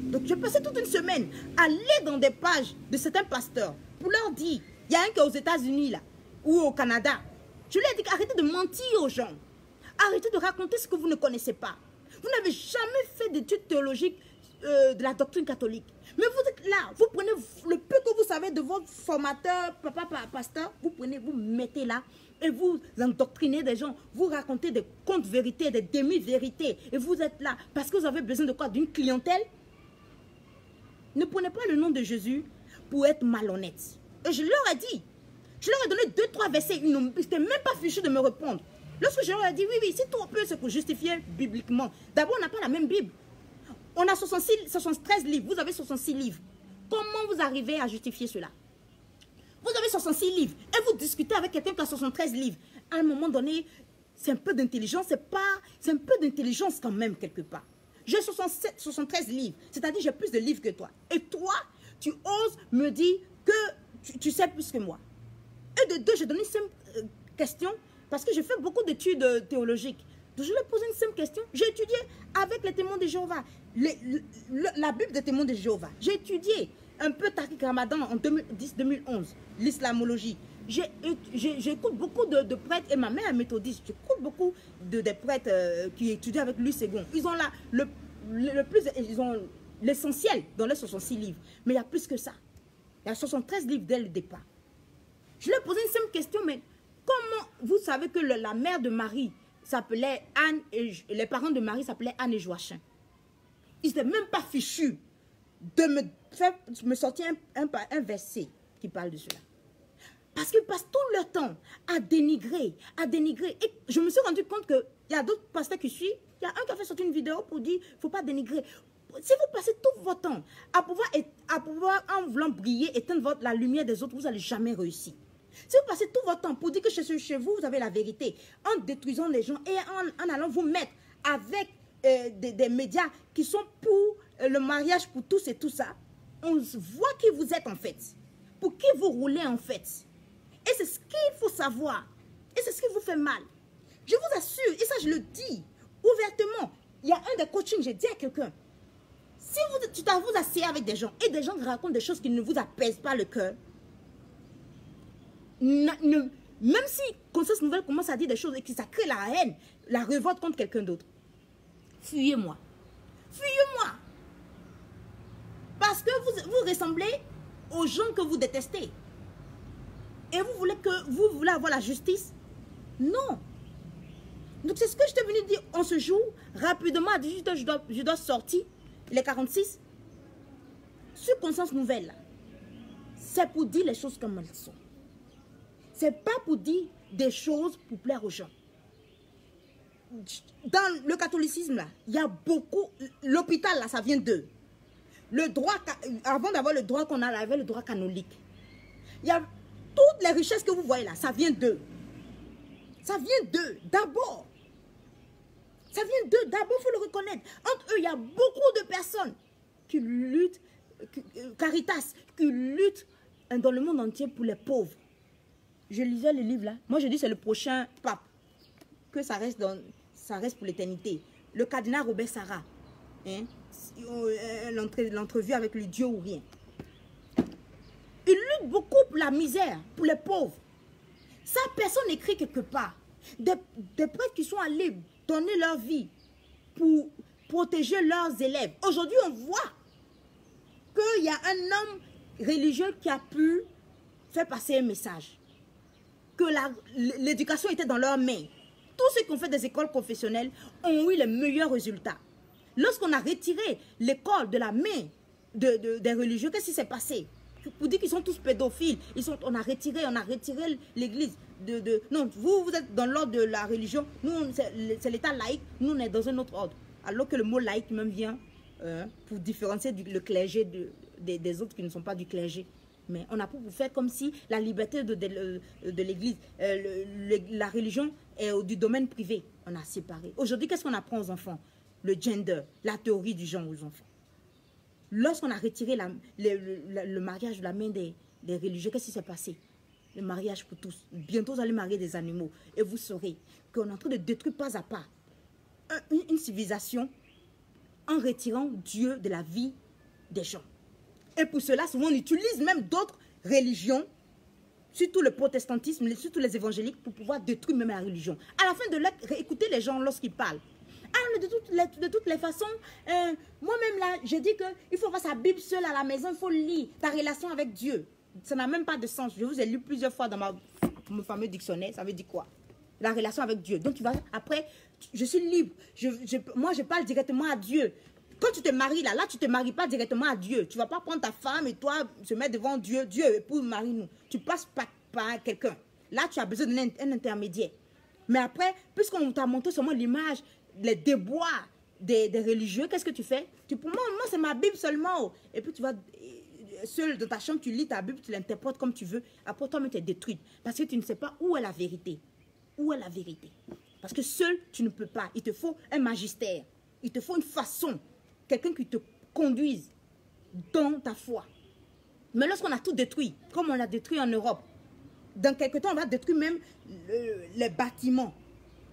Donc, je passais toute une semaine à aller dans des pages de certains pasteurs pour leur dire, il y a un qui est aux États-Unis là, ou au Canada. Je leur ai dit arrêtez de mentir aux gens. Arrêtez de raconter ce que vous ne connaissez pas. Vous n'avez jamais fait d'études théologiques de la doctrine catholique. Mais vous êtes là, vous prenez le peu que vous savez de votre formateur, pasteur, vous prenez, vous mettez là et vous endoctrinez des gens. Vous racontez des contes-vérités, des demi-vérités. Et vous êtes là parce que vous avez besoin de quoi? D'une clientèle. Ne prenez pas le nom de Jésus pour être malhonnête. Et je leur ai dit, je leur ai donné 2-3 versets, ils n'étaient même pas fichus de me répondre. Lorsque je leur ai dit, oui, si tout on peut, c'est pour justifier bibliquement. D'abord, on n'a pas la même Bible. On a 73 livres, vous avez 66 livres. Comment vous arrivez à justifier cela? Vous avez 66 livres et vous discutez avec quelqu'un qui a 73 livres. À un moment donné, c'est un peu d'intelligence, c'est un peu d'intelligence quand même quelque part. J'ai 73 livres, c'est-à-dire j'ai plus de livres que toi. Et toi, tu oses me dire que tu sais plus que moi. Et de deux, j'ai donné une simple question, parce que j'ai fait beaucoup d'études théologiques. Donc je lui ai posé une simple question. J'ai étudié avec les témoins de Jéhovah, la Bible des témoins de Jéhovah. J'ai étudié un peu Tariq Ramadan en 2010-2011, l'islamologie. J'écoute beaucoup de prêtres, et ma mère est méthodiste, j'écoute beaucoup des prêtres qui étudient avec Louis II. Ils ont là ils ont l'essentiel dans les 66 livres. Mais il y a plus que ça. Il y a 73 livres dès le départ. Je lui ai posé une simple question, mais comment vous savez que la mère de Marie s'appelait Anne, et les parents de Marie s'appelaient Anne et Joachim? Ils n'étaient même pas fichus de me sortir un verset qui parle de cela. Parce qu'ils passent tout leur temps à dénigrer, à dénigrer. Et je me suis rendu compte qu'il y a d'autres pasteurs qui suivent. Il y a un qui a fait sortir une vidéo pour dire il ne faut pas dénigrer. Si vous passez tout votre temps à pouvoir en voulant briller, éteindre la lumière des autres, vous n'allez jamais réussir. Si vous passez tout votre temps pour dire que chez vous, vous avez la vérité, en détruisant les gens et en allant vous mettre avec des médias qui sont pour le mariage pour tous et tout ça, on voit qui vous êtes en fait. Pour qui vous roulez en fait. Et c'est ce qu'il faut savoir. Et c'est ce qui vous fait mal. Je vous assure, et ça je le dis ouvertement. Il y a un des coachings, j'ai dit à quelqu'un, si vous asseyez avec des gens et des gens racontent des choses qui ne vous apaisent pas le cœur, même si Conscience Nouvelle commence à dire des choses et que ça crée la haine, la révolte contre quelqu'un d'autre, fuyez-moi. Fuyez-moi. Parce que vous ressemblez aux gens que vous détestez. Et vous voulez avoir la justice? Non. Donc c'est ce que je t'ai venu dire. On se joue rapidement à 18 h, je dois sortir. Les 46. Sur Conscience Nouvelle, c'est pour dire les choses comme elles sont. C'est pas pour dire des choses pour plaire aux gens. Dans le catholicisme, là, il y a beaucoup... L'hôpital, là, ça vient d'eux. Le droit... Avant d'avoir le droit qu'on a, avait le droit canonique. Il y a toutes les richesses que vous voyez là, ça vient d'eux. Ça vient d'eux, d'abord. Ça vient d'eux, d'abord, il faut le reconnaître. Entre eux, il y a beaucoup de personnes qui luttent, Caritas, qui luttent dans le monde entier pour les pauvres. Je lisais le livre là. Moi, je dis c'est le prochain pape. Que ça reste pour l'éternité. Le cardinal Robert Sarah. Hein? L'entrevue avec le Dieu ou rien. Il lutte beaucoup pour la misère, pour les pauvres. Ça, personne n'écrit quelque part. Des prêtres qui sont allés donner leur vie pour protéger leurs élèves. Aujourd'hui, on voit qu'il y a un homme religieux qui a pu faire passer un message. Que l'éducation était dans leurs mains. Tous ceux qui ont fait des écoles confessionnelles ont eu les meilleurs résultats. Lorsqu'on a retiré l'école de la main des religieux, qu'est-ce qui s'est passé? Pour dire qu'ils sont tous pédophiles, on a retiré l'église. Non, vous êtes dans l'ordre de la religion, nous c'est l'état laïque, nous on est dans un autre ordre. Alors que le mot laïque même vient pour différencier le clergé des autres qui ne sont pas du clergé. Mais on a pour faire comme si la liberté de l'église, la religion est du domaine privé. On a séparé. Aujourd'hui, qu'est-ce qu'on apprend aux enfants? Le gender, la théorie du genre aux enfants. Lorsqu'on a retiré le mariage de la main des religieux, qu'est-ce qui s'est passé? Le mariage pour tous. Bientôt, vous allez marier des animaux. Et vous saurez qu'on est en train de détruire pas à pas une civilisation en retirant Dieu de la vie des gens. Et pour cela, souvent, on utilise même d'autres religions, surtout le protestantisme, surtout les évangéliques, pour pouvoir détruire même la religion. À la fin de l'être, écoutez les gens lorsqu'ils parlent. Ah, de toutes les façons, moi-même là, je dis qu'il faut avoir sa Bible seule à la maison, il faut lire ta relation avec Dieu. Ça n'a même pas de sens. Je vous ai lu plusieurs fois dans mon fameux dictionnaire. Ça veut dire quoi? La relation avec Dieu. Donc tu vas, après, je suis libre. Moi, je parle directement à Dieu. Quand tu te maries là, tu ne te maries pas directement à Dieu. Tu ne vas pas prendre ta femme et toi se mettre devant Dieu. Dieu, épouse, marie-nous. Tu passes par quelqu'un. Là, tu as besoin d'un intermédiaire. Mais après, puisqu'on t'a montré seulement l'image, les déboires des religieux, qu'est-ce que tu fais? Moi, c'est ma Bible seulement. Et puis tu vas seul dans ta chambre, tu lis ta Bible, tu l'interprètes comme tu veux. Après, toi-même, tu es détruite. Parce que tu ne sais pas où est la vérité. Où est la vérité? Parce que seul, tu ne peux pas. Il te faut un magistère. Il te faut une façon. Quelqu'un qui te conduise dans ta foi. Mais lorsqu'on a tout détruit, comme on l'a détruit en Europe, dans quelques temps, on va détruire même les bâtiments.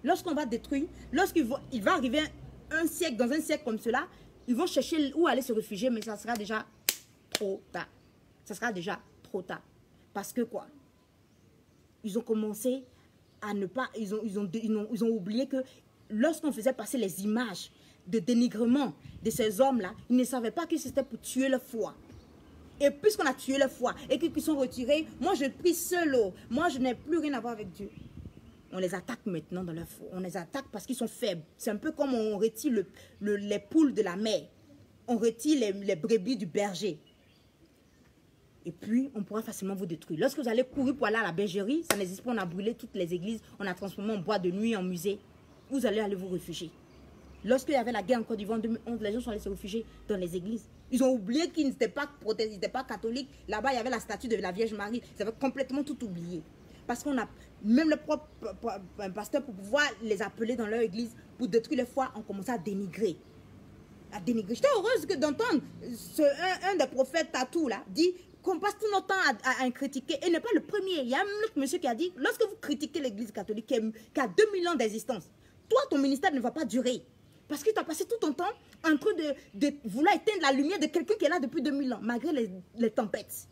Lorsqu'on va détruire, lorsqu'il va arriver dans un siècle comme cela, ils vont chercher où aller se réfugier, mais ça sera déjà trop tard. Ça sera déjà trop tard. Parce que quoi? Ils ont commencé à ne pas... Ils ont oublié que lorsqu'on faisait passer les images de dénigrement de ces hommes-là, ils ne savaient pas que c'était pour tuer leur foi. Et puisqu'on a tué leur foi et qu'ils sont retirés, moi je prie seul. Moi je n'ai plus rien à voir avec Dieu. On les attaque maintenant dans leur foi. On les attaque parce qu'ils sont faibles. C'est un peu comme on retire les poules de la mer. On retire les brebis du berger. Et puis, on pourra facilement vous détruire. Lorsque vous allez courir pour aller à la bergerie, ça n'existe pas. On a brûlé toutes les églises. On a transformé en bois de nuit, en musée. Vous allez vous réfugier. Lorsqu'il y avait la guerre en Côte d'Ivoire en 2011, les gens sont allés se réfugier dans les églises. Ils ont oublié qu'ils n'étaient pas protestants, ils n'étaient pas catholiques. Là-bas, il y avait la statue de la Vierge Marie. Ils avaient complètement tout oublié. Parce qu'on a, même le propre pasteur, pour pouvoir les appeler dans leur église, pour détruire les foi, ont commencé à dénigrer. J'étais heureuse d'entendre un des prophètes Tatou là, dit qu'on passe tout notre temps à critiquer. Et n'est pas le premier. Il y a un autre monsieur qui a dit, lorsque vous critiquez l'église catholique qui a 2000 ans d'existence, toi, ton ministère ne va pas durer. Parce que tu as passé tout ton temps en train de vouloir éteindre la lumière de quelqu'un qui est là depuis 2000 ans, malgré les tempêtes.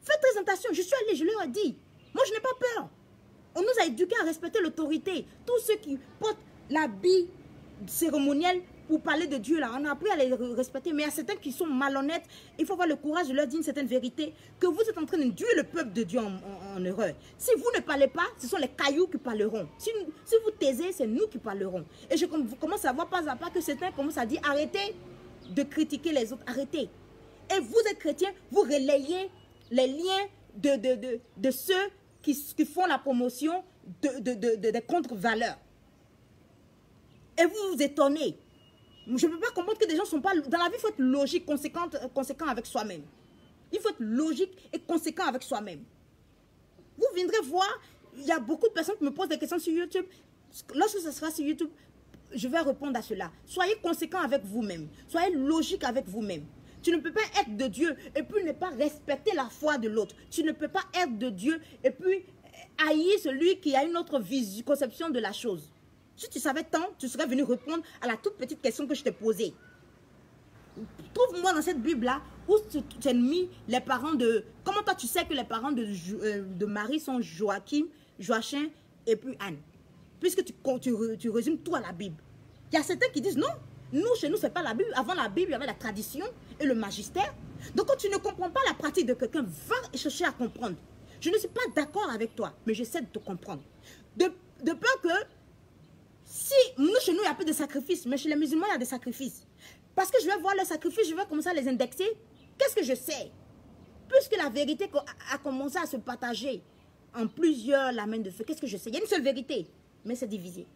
Faites très attention. Je suis allée, je leur ai dit. Moi, je n'ai pas peur. On nous a éduqués à respecter l'autorité. Tous ceux qui portent l'habit cérémoniel pour parler de Dieu, là, on a appris à les respecter. Mais il y a certains qui sont malhonnêtes. Il faut avoir le courage de leur dire une certaine vérité. Que vous êtes en train de tuer le peuple de Dieu en erreur. Si vous ne parlez pas, ce sont les cailloux qui parleront. Si vous taisez, c'est nous qui parlerons. Et je commence à voir pas à pas que certains commencent à dire arrêtez de critiquer les autres. Arrêtez. Et vous êtes chrétiens, vous relayez les liens de ceux qui font la promotion des contre-valeurs. Et vous vous étonnez. Je ne peux pas comprendre que des gens ne sont pas... Dans la vie, il faut être logique, conséquent avec soi-même. Il faut être logique et conséquent avec soi-même. Vous viendrez voir il y a beaucoup de personnes qui me posent des questions sur YouTube. Lorsque ce sera sur YouTube, je vais répondre à cela. Soyez conséquent avec vous-même. Soyez logique avec vous-même. Tu ne peux pas être de Dieu et puis ne pas respecter la foi de l'autre. Tu ne peux pas être de Dieu et puis haïr celui qui a une autre conception de la chose. Si tu savais tant, tu serais venu répondre à la toute petite question que je t'ai posée. Trouve-moi dans cette Bible-là où tu as mis les parents de... Comment toi tu sais que les parents de Marie sont Joachim, Joachim et puis Anne? Puisque tu résumes tout à la Bible. Il y a certains qui disent non. Nous, chez nous, ce n'est pas la Bible. Avant la Bible, il y avait la tradition et le magistère. Donc, quand tu ne comprends pas la pratique de quelqu'un, va chercher à comprendre. Je ne suis pas d'accord avec toi, mais j'essaie de te comprendre. De peur que, si nous, chez nous, il n'y a pas de sacrifices, mais chez les musulmans, il y a des sacrifices. Parce que je vais voir les sacrifices, je vais commencer à les indexer. Qu'est-ce que je sais? Puisque la vérité a commencé à se partager en plusieurs lamelles de feu, qu'est-ce que je sais? Il y a une seule vérité, mais c'est divisé.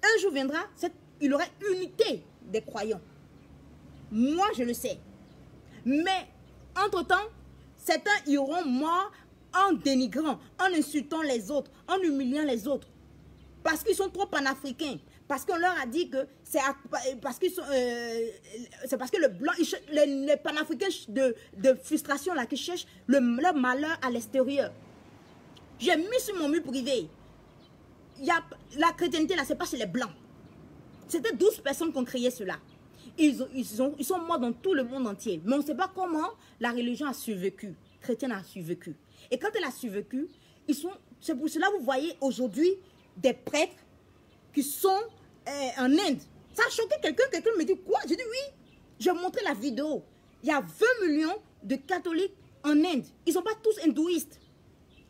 Un jour viendra, il y aura unité des croyants. Moi, je le sais. Mais, entre-temps, certains iront morts en dénigrant, en insultant les autres, en humiliant les autres. Parce qu'ils sont trop panafricains. Parce qu'on leur a dit que c'est parce qu'ils sont... c'est parce que le blanc, les panafricains de frustration là, qui cherchent leur malheur à l'extérieur. J'ai mis sur mon mur privé. La chrétienté là, c'est pas chez les blancs. C'était 12 personnes qui ont créé cela. Ils sont morts dans tout le monde entier. Mais on ne sait pas comment la religion a survécu. Chrétienne a survécu. Et quand elle a survécu, c'est pour cela que vous voyez aujourd'hui des prêtres qui sont en Inde. Ça a choqué quelqu'un. Quelqu'un me dit quoi? J'ai dit oui. J'ai montré la vidéo. Il y a 20 millions de catholiques en Inde. Ils ne sont pas tous hindouistes.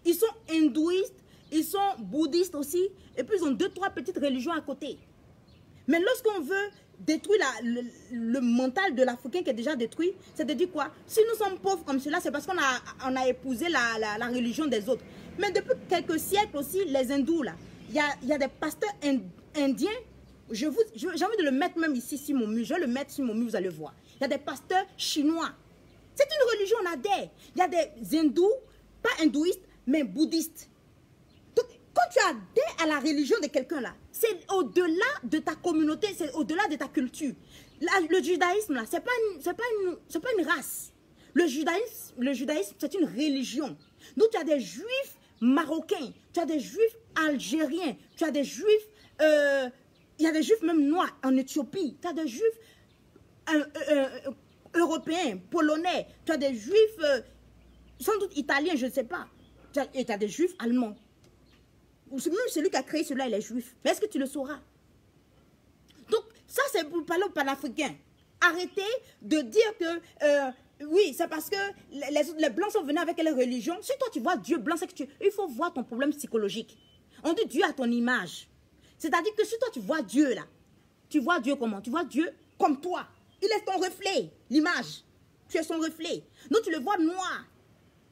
Ils sont hindouistes, ils sont bouddhistes aussi. Et puis ils ont 2-3 petites religions à côté. Mais lorsqu'on veut détruire le mental de l'Africain qui est déjà détruit, c'est de dire quoi? Si nous sommes pauvres comme cela, c'est parce qu'on a épousé la religion des autres. Mais depuis quelques siècles aussi, les hindous, là, il y a des pasteurs indiens. J'ai envie de le mettre même ici sur mon mur. Je vais le mettre sur mon mur, vous allez voir. Il y a des pasteurs chinois. C'est une religion, on adhère. Il y a des hindous, pas hindouistes, mais bouddhistes. Donc, quand tu adhères à la religion de quelqu'un là, c'est au-delà de ta communauté, c'est au-delà de ta culture. Le judaïsme là, c'est pas une race. Le judaïsme, c'est une religion. Donc, tu as des juifs marocains, tu as des juifs algériens, tu as des juifs, il y a des juifs même noirs en Éthiopie, tu as des juifs européens, polonais, tu as des juifs sans doute italiens, je ne sais pas. Et tu as des juifs allemands. Même celui qui a créé cela, il est juif. Mais est-ce que tu le sauras? Donc, ça, c'est pour parler aux panafricains. Arrêtez de dire que, oui, c'est parce que les blancs sont venus avec les religions. Si toi, tu vois Dieu blanc, c'est que il faut voir ton problème psychologique. On dit Dieu à ton image. C'est-à-dire que si toi, tu vois Dieu, là, tu vois Dieu comment? Tu vois Dieu comme toi. Il est ton reflet, l'image. Tu es son reflet. Donc, tu le vois noir.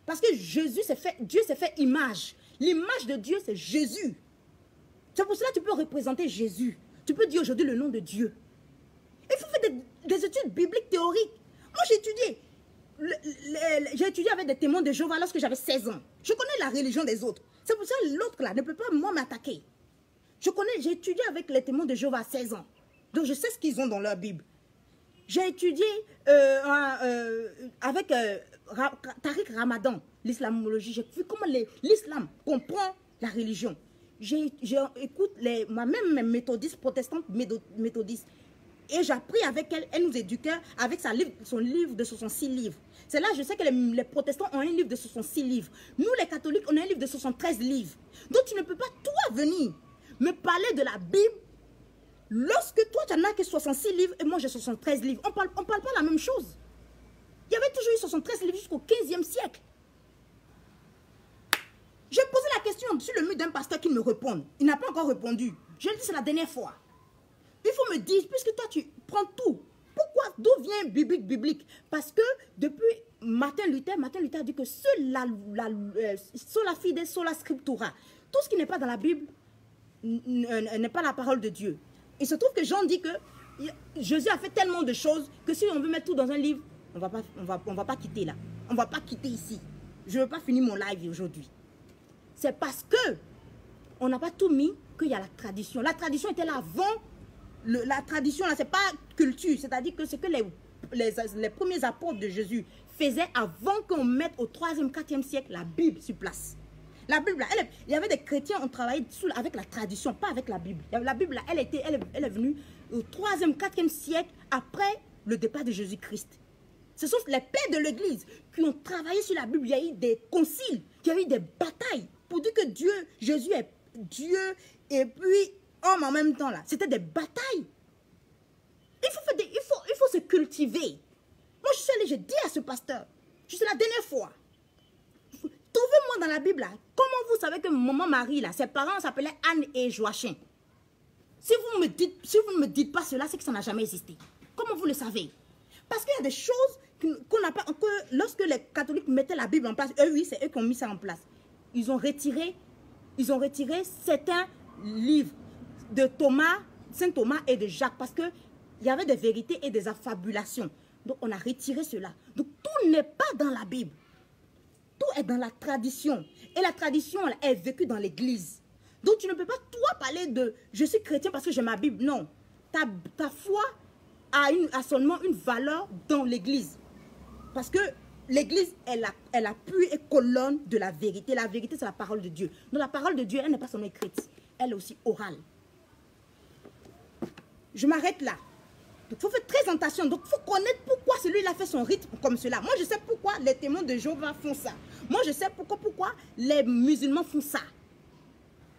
Parce que Dieu s'est fait image. L'image de Dieu, c'est Jésus. C'est pour cela que tu peux représenter Jésus. Tu peux dire aujourd'hui le nom de Dieu. Il faut faire des études bibliques théoriques. Moi, j'ai étudié avec des témoins de Jéhovah lorsque j'avais 16 ans. Je connais la religion des autres. C'est pour ça que l'autre là ne peut pas, moi, m'attaquer. J'ai étudié avec les témoins de Jéhovah à 16 ans. Donc, je sais ce qu'ils ont dans leur Bible. J'ai étudié avec Tariq Ramadan, l'islamologie. J'ai vu comment l'islam comprend la religion. J'écoute même mes méthodistes, protestantes méthodistes. Et j'ai appris avec elle, elle nous éduquait avec son livre de 66 livres. C'est là je sais que les protestants ont un livre de 66 livres. Nous, les catholiques, on a un livre de 73 livres. Donc, tu ne peux pas, toi, venir me parler de la Bible lorsque toi, tu n'en as que 66 livres et moi, j'ai 73 livres. On parle pas la même chose. Il y avait toujours eu 73 livres jusqu'au 15e siècle. J'ai posé la question sur le mur d'un pasteur qui me répond. Il n'a pas encore répondu. Je lui dis, c'est la dernière fois. Il faut me dire, puisque toi, tu prends tout. Pourquoi? D'où vient biblique? Parce que depuis Martin Luther a dit que sola fide, sola scriptura. Tout ce qui n'est pas dans la Bible n'est pas la parole de Dieu. Il se trouve que Jean dit que Jésus a fait tellement de choses que si on veut mettre tout dans un livre, on va pas quitter là. On ne va pas quitter ici. Je ne veux pas finir mon live aujourd'hui. C'est parce que on n'a pas tout mis qu'il y a la tradition. La tradition était là avant. La tradition, là, c'est pas culture. C'est-à-dire que ce que les premiers apôtres de Jésus faisaient avant qu'on mette au 3e, 4e siècle la Bible sur place. La Bible, là, il y avait des chrétiens, on travaillait avec la tradition, pas avec la Bible. La Bible, là, elle est venue au 3e, 4e siècle après le départ de Jésus-Christ. Ce sont les pères de l'Église qui ont travaillé sur la Bible. Il y a eu des conciles, il y a eu des batailles pour dire que Jésus est Dieu et puis homme en même temps. Là, c'était des batailles. Il faut se cultiver. Moi, je suis allée, j'ai dit à ce pasteur, juste la dernière fois, trouvez-moi dans la Bible, là, comment vous savez que maman Marie, là, ses parents s'appelaient Anne et Joachim? Si vous ne me dites pas cela, c'est que ça n'a jamais existé. Comment vous le savez? Parce qu'il y a des choses qu'on n'a pas, que lorsque les catholiques mettaient la Bible en place, eux, oui, c'est eux qui ont mis ça en place. Ils ont retiré certains livres de Thomas, Saint Thomas et de Jacques, parce qu'il y avait des vérités et des affabulations. Donc, on a retiré cela. Donc, tout n'est pas dans la Bible. Tout est dans la tradition. Et la tradition, elle est vécue dans l'église. Donc, tu ne peux pas, toi, parler de « je suis chrétien parce que j'ai ma Bible ». Non. Ta foi a seulement une valeur dans l'église. Parce que l'église est l'appui et colonne de la vérité. La vérité, c'est la parole de Dieu. Donc, la parole de Dieu, elle n'est pas seulement écrite. Elle est aussi orale. Je m'arrête là. Donc, il faut faire très attention. Donc, il faut connaître pourquoi celui-là fait son rythme comme cela. Moi, je sais pourquoi les témoins de Jéhovah font ça. Moi, je sais pourquoi les musulmans font ça.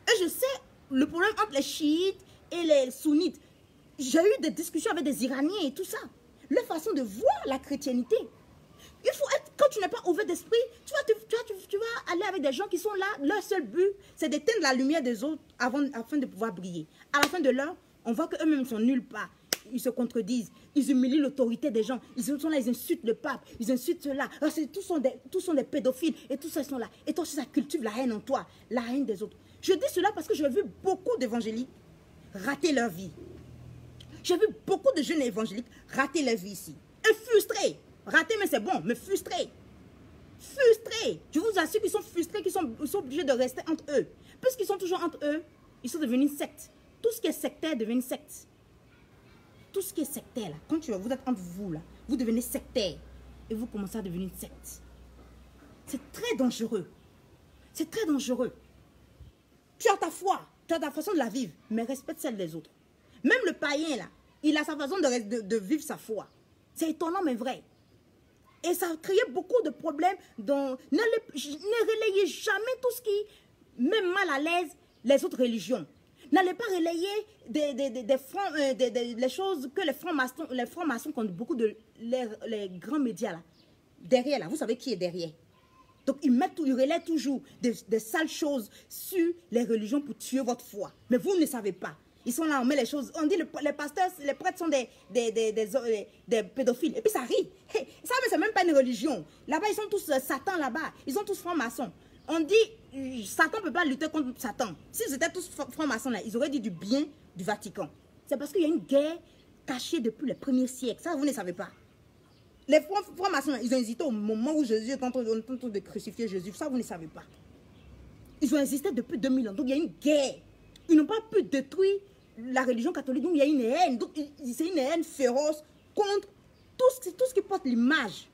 Et je sais le problème entre les chiites et les sunnites. J'ai eu des discussions avec des Iraniens et tout ça. Leur façon de voir la chrétienté. Il faut être, quand tu n'es pas ouvert d'esprit, tu vas aller avec des gens qui sont là. Leur seul but, c'est d'éteindre la lumière des autres afin de pouvoir briller. À la fin de l'heure, on voit qu'eux-mêmes sont nulle part. Ils se contredisent, ils humilient l'autorité des gens, ils sont là, ils insultent le pape, ils insultent cela. Tous sont des pédophiles et tous ils sont là. Et toi, ça cultive la haine en toi, la haine des autres. Je dis cela parce que j'ai vu beaucoup d'évangéliques rater leur vie. J'ai vu beaucoup de jeunes évangéliques rater leur vie ici. Et frustrés. Ratés, mais c'est bon, mais frustrés. Frustrés. Je vous assure qu'ils sont frustrés, qu'ils sont obligés de rester entre eux. Puisqu'ils sont toujours entre eux, ils sont devenus une secte. Tout ce qui est sectaire devient une secte. Tout ce qui est sectaire, là, quand vous êtes entre vous, là, vous devenez sectaire. Et vous commencez à devenir une secte. C'est très dangereux. C'est très dangereux. Tu as ta foi, tu as ta façon de la vivre, mais respecte celle des autres. Même le païen, là, il a sa façon de vivre sa foi. C'est étonnant, mais vrai. Et ça a créé beaucoup de problèmes. Ne relayez jamais tout ce qui met mal à l'aise les autres religions. N'allez pas relayer les choses que les francs-maçons comptent beaucoup de les grands médias là. Derrière là, vous savez qui est derrière. Donc ils relaient toujours des sales choses sur les religions pour tuer votre foi. Mais vous ne savez pas. Ils sont là, on met les choses. On dit les pasteurs, les prêtres sont des pédophiles. Et puis ça rit. Hey, ça, mais c'est même pas une religion. Là-bas, ils sont tous Satan là-bas. Ils sont tous francs-maçons. On dit, Satan ne peut pas lutter contre Satan. S'ils étaient tous francs-maçons là, ils auraient dit du bien du Vatican. C'est parce qu'il y a une guerre cachée depuis les premiers siècles. Ça, vous ne savez pas. Les francs-maçons, ils ont hésité au moment où Jésus est en train de crucifier Jésus. Ça, vous ne savez pas. Ils ont existé depuis 2000 ans. Donc, il y a une guerre. Ils n'ont pas pu détruire la religion catholique. Donc, il y a une haine. Donc, c'est une haine féroce contre tout ce qui porte l'image.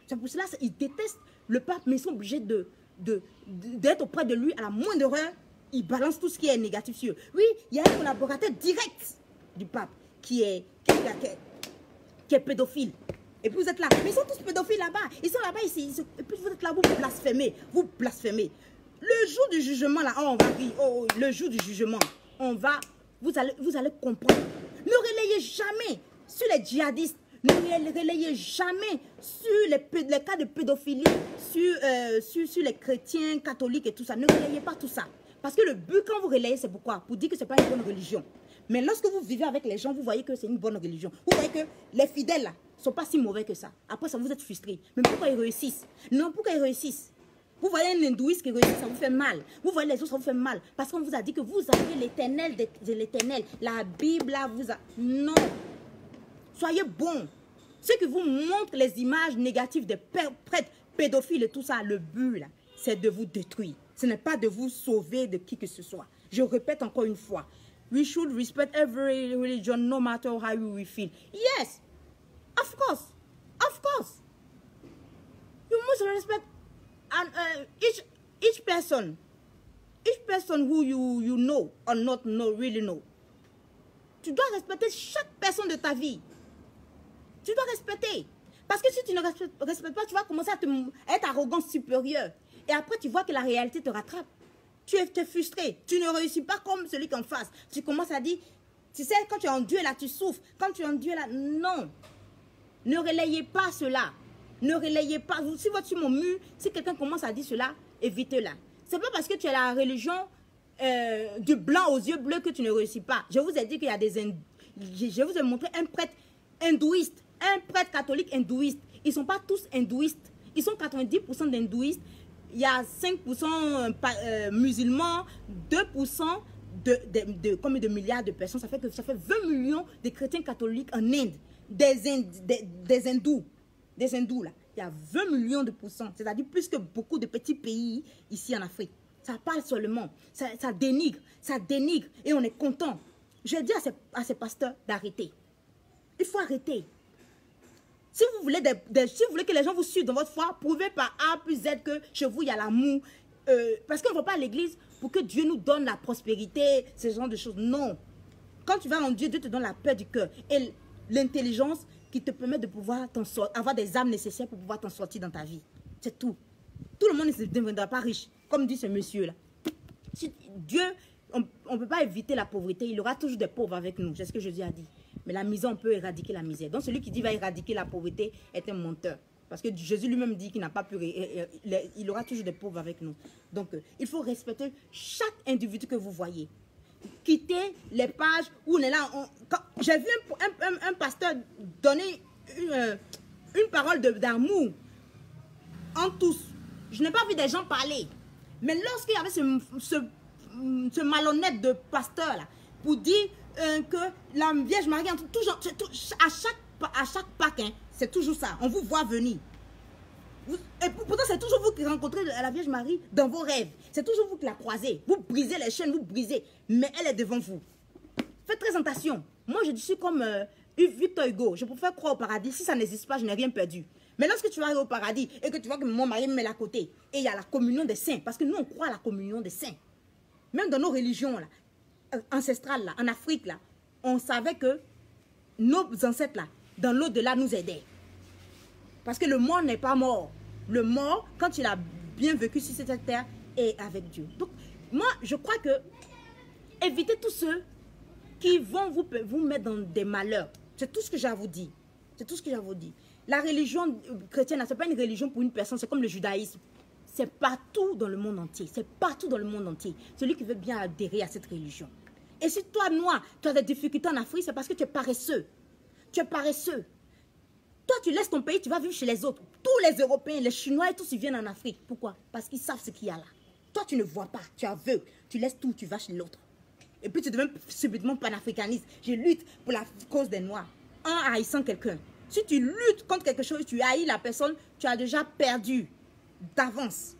C'est pour cela qu'ils détestent le pape, mais ils sont obligés d'être auprès de lui à la moindre heure. Ils balancent tout ce qui est négatif sur eux. Oui, il y a un collaborateur direct du pape qui est pédophile. Et puis vous êtes là. Mais ils sont tous pédophiles là-bas. Ils sont là-bas ici. Et puis vous êtes là, vous blasphémez. Vous blasphémez. Le jour du jugement, là, on va rire. Oh, le jour du jugement, vous allez comprendre. Ne relayez jamais sur les djihadistes. Ne relayez jamais sur les cas de pédophilie, sur les chrétiens, catholiques et tout ça. Ne relayez pas tout ça. Parce que le but, quand vous relayez, c'est pourquoi? Pour dire que ce n'est pas une bonne religion. Mais lorsque vous vivez avec les gens, vous voyez que c'est une bonne religion. Vous voyez que les fidèles, là, ne sont pas si mauvais que ça. Après ça, vous êtes frustrés. Mais pourquoi ils réussissent? Non, pourquoi ils réussissent? Vous voyez un hindouiste qui réussit, ça vous fait mal. Vous voyez les autres, ça vous fait mal. Parce qu'on vous a dit que vous avez l'éternel de l'éternel. La Bible, là, vous a... Non. Soyez bons. Ceux qui vous montrent les images négatives des prêtres pédophiles et tout ça, le but, là, c'est de vous détruire. Ce n'est pas de vous sauver de qui que ce soit. Je répète encore une fois. We should respect every religion no matter how we feel. Yes, of course. Of course. You must respect and, each person. Each person who you know or not know, really know. Tu dois respecter chaque personne de ta vie. Tu dois respecter. Parce que si tu ne respectes pas, tu vas commencer à être arrogant, supérieur. Et après, tu vois que la réalité te rattrape. Tu es frustré. Tu ne réussis pas comme celui qui est en face. Tu commences à dire, tu sais, quand tu es en Dieu là, tu souffres. Quand tu es en Dieu là, non. Ne relayez pas cela. Ne relayez pas. Si votre sur mon mur, si quelqu'un commence à dire cela, évitez-la. C'est pas parce que tu as la religion du blanc aux yeux bleus que tu ne réussis pas. Je vous ai dit qu'il y a des... Je vous ai montré un prêtre hindouiste, un prêtre catholique hindouiste. Ils ne sont pas tous hindouistes. Ils sont 90% d'hindouistes. Il y a 5% musulmans, 2% combien de milliards de personnes. Ça fait 20 millions de chrétiens catholiques en Inde. Des hindous. Des hindous là. Il y a 20 millions de pourcents. C'est-à-dire plus que beaucoup de petits pays ici en Afrique. Ça parle seulement. Ça dénigre. Ça dénigre. Et on est content. Je dis à ces pasteurs d'arrêter. Il faut arrêter. Si vous voulez si vous voulez que les gens vous suivent dans votre foi, prouvez par A plus Z que chez vous, il y a l'amour. Parce qu'on ne va pas à l'église pour que Dieu nous donne la prospérité, ce genre de choses. Non. Quand tu vas en Dieu, Dieu te donne la paix du cœur et l'intelligence qui te permet de pouvoir avoir des âmes nécessaires pour pouvoir t'en sortir dans ta vie. C'est tout. Tout le monde ne se deviendra pas riche, comme dit ce monsieur-là. Si Dieu, on ne peut pas éviter la pauvreté. Il y aura toujours des pauvres avec nous. C'est ce que Jésus a dit. Mais la misère, on peut éradiquer la misère. Donc celui qui dit va éradiquer la pauvreté est un menteur. Parce que Jésus lui-même dit qu'il n'a pas pu... Il aura toujours des pauvres avec nous. Donc il faut respecter chaque individu que vous voyez. Quitter les pages où on est là. J'ai vu un pasteur donner une parole d'amour en tous. Je n'ai pas vu des gens parler. Mais lorsqu'il y avait ce malhonnête de pasteur là, pour dire que la Vierge Marie, toujours, à chaque Pâques, hein, c'est toujours ça. On vous voit venir. Et pourtant, c'est toujours vous qui rencontrez la Vierge Marie dans vos rêves. C'est toujours vous qui la croisez. Vous brisez les chaînes, vous brisez. Mais elle est devant vous. Faites très attention. Moi, je suis comme Victor Hugo. Je préfère croire au paradis. Si ça n'existe pas, je n'ai rien perdu. Mais lorsque tu vas arriver au paradis et que tu vois que mon mari me met à côté, et il y a la communion des saints, parce que nous, on croit à la communion des saints. Même dans nos religions là, ancestrales, là, en Afrique, là, on savait que nos ancêtres, là, dans l'au-delà, nous aidaient. Parce que le mort n'est pas mort. Le mort, quand il a bien vécu sur cette terre, est avec Dieu. Donc, moi, je crois que évitez tous ceux qui vont vous mettre dans des malheurs. C'est tout ce que j'ai à vous dire. C'est tout ce que j'ai à vous dire. La religion chrétienne, ce n'est pas une religion pour une personne, c'est comme le judaïsme. C'est partout dans le monde entier. C'est partout dans le monde entier. Celui qui veut bien adhérer à cette religion. Et si toi, noir, tu as des difficultés en Afrique, c'est parce que tu es paresseux. Tu es paresseux. Toi, tu laisses ton pays, tu vas vivre chez les autres. Tous les Européens, les Chinois et tous, ils viennent en Afrique. Pourquoi? Parce qu'ils savent ce qu'il y a là. Toi, tu ne vois pas. Tu es aveugle. Tu laisses tout, tu vas chez l'autre. Et puis, tu deviens subitement panafricaniste. Je lutte pour la cause des Noirs. En haïssant quelqu'un. Si tu luttes contre quelque chose, tu haïs la personne, tu as déjà perdu d'avance.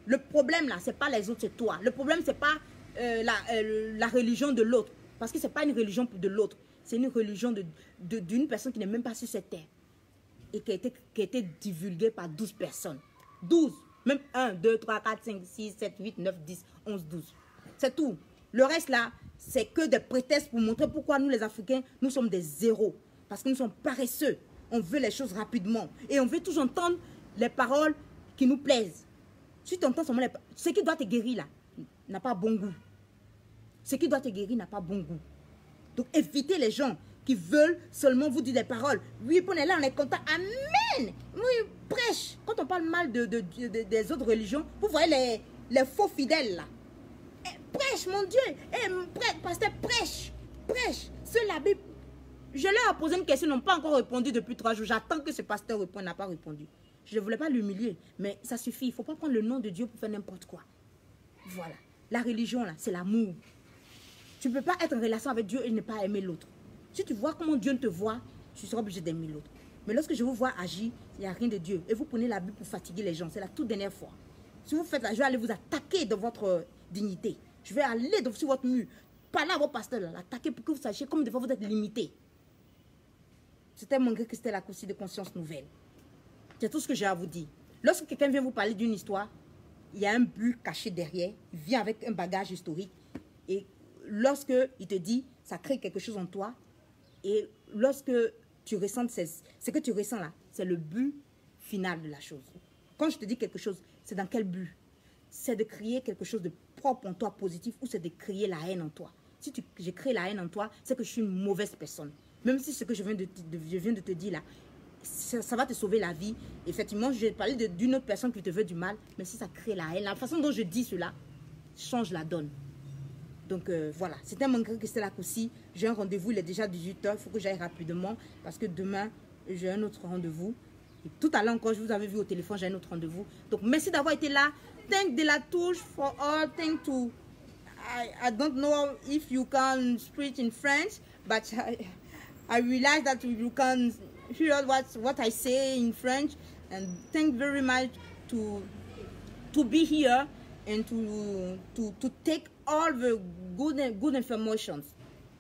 Le problème, là, ce n'est pas les autres, c'est toi. Le problème, ce n'est pas la religion de l'autre. Parce que ce n'est pas une religion de l'autre. C'est une religion d'une personne qui n'est même pas sur cette terre. Et qui a été divulguée par 12 personnes. 12. Même 1, 2, 3, 4, 5, 6, 7, 8, 9, 10, 11, 12. C'est tout. Le reste, là, c'est que des prétextes pour montrer pourquoi nous, les Africains, nous sommes des zéros. Parce que nous sommes paresseux. On veut les choses rapidement. Et on veut toujours entendre les paroles qui nous plaisent. Si tu entends seulement ce qui doit te guérir là, n'a pas bon goût. Ce qui doit te guérir n'a pas bon goût. Donc évitez les gens qui veulent seulement vous dire des paroles. Oui, on est là, on est content. Amen. Oui, prêche. Quand on parle mal des autres religions, vous voyez les faux fidèles là. Prêche, mon Dieu. Pasteur, prêche. Prêche. C'est la Bible. Je leur ai posé une question, ils n'ont pas encore répondu depuis 3 jours. J'attends que ce pasteur réponde, n'a pas répondu. Je ne voulais pas l'humilier, mais ça suffit. Il ne faut pas prendre le nom de Dieu pour faire n'importe quoi. Voilà. La religion, là, c'est l'amour. Tu ne peux pas être en relation avec Dieu et ne pas aimer l'autre. Si tu vois comment Dieu te voit, tu seras obligé d'aimer l'autre. Mais lorsque je vous vois agir, il n'y a rien de Dieu. Et vous prenez la Bible pour fatiguer les gens. C'est la toute dernière fois. Si vous faites ça, je vais aller vous attaquer de votre dignité. Je vais aller sur votre mur, parler à vos pasteurs, l'attaquer pour que vous sachiez comme des fois vous êtes limité. C'était mon gré Christelle Akossi de Conscience Nouvelle. C'est tout ce que j'ai à vous dire. Lorsque quelqu'un vient vous parler d'une histoire, il y a un but caché derrière, il vient avec un bagage historique. Et lorsque il te dit, ça crée quelque chose en toi. Et lorsque tu ressens, ce que tu ressens là, c'est le but final de la chose. Quand je te dis quelque chose, c'est dans quel but? C'est de créer quelque chose de propre en toi, positif, ou c'est de créer la haine en toi. Si je crée la haine en toi, c'est que je suis une mauvaise personne. Même si ce que je viens de te dire là, ça va te sauver la vie. Effectivement, je vais parler d'une autre personne qui te veut du mal, mais si ça crée la haine, la façon dont je dis cela change la donne. Donc voilà, c'était mon gré Christelle Akossi. J'ai un rendez-vous, il est déjà 18 h, il faut que j'aille rapidement parce que demain, j'ai un autre rendez-vous. Et tout à l'heure encore, je vous avais vu au téléphone, j'ai un autre rendez-vous. Donc merci d'avoir été là. Thank De La Touche for all. Thank to... I don't know if you can speak in French, but I realize that you can hear what I say in French. And thank very much to be here and to take all the good information.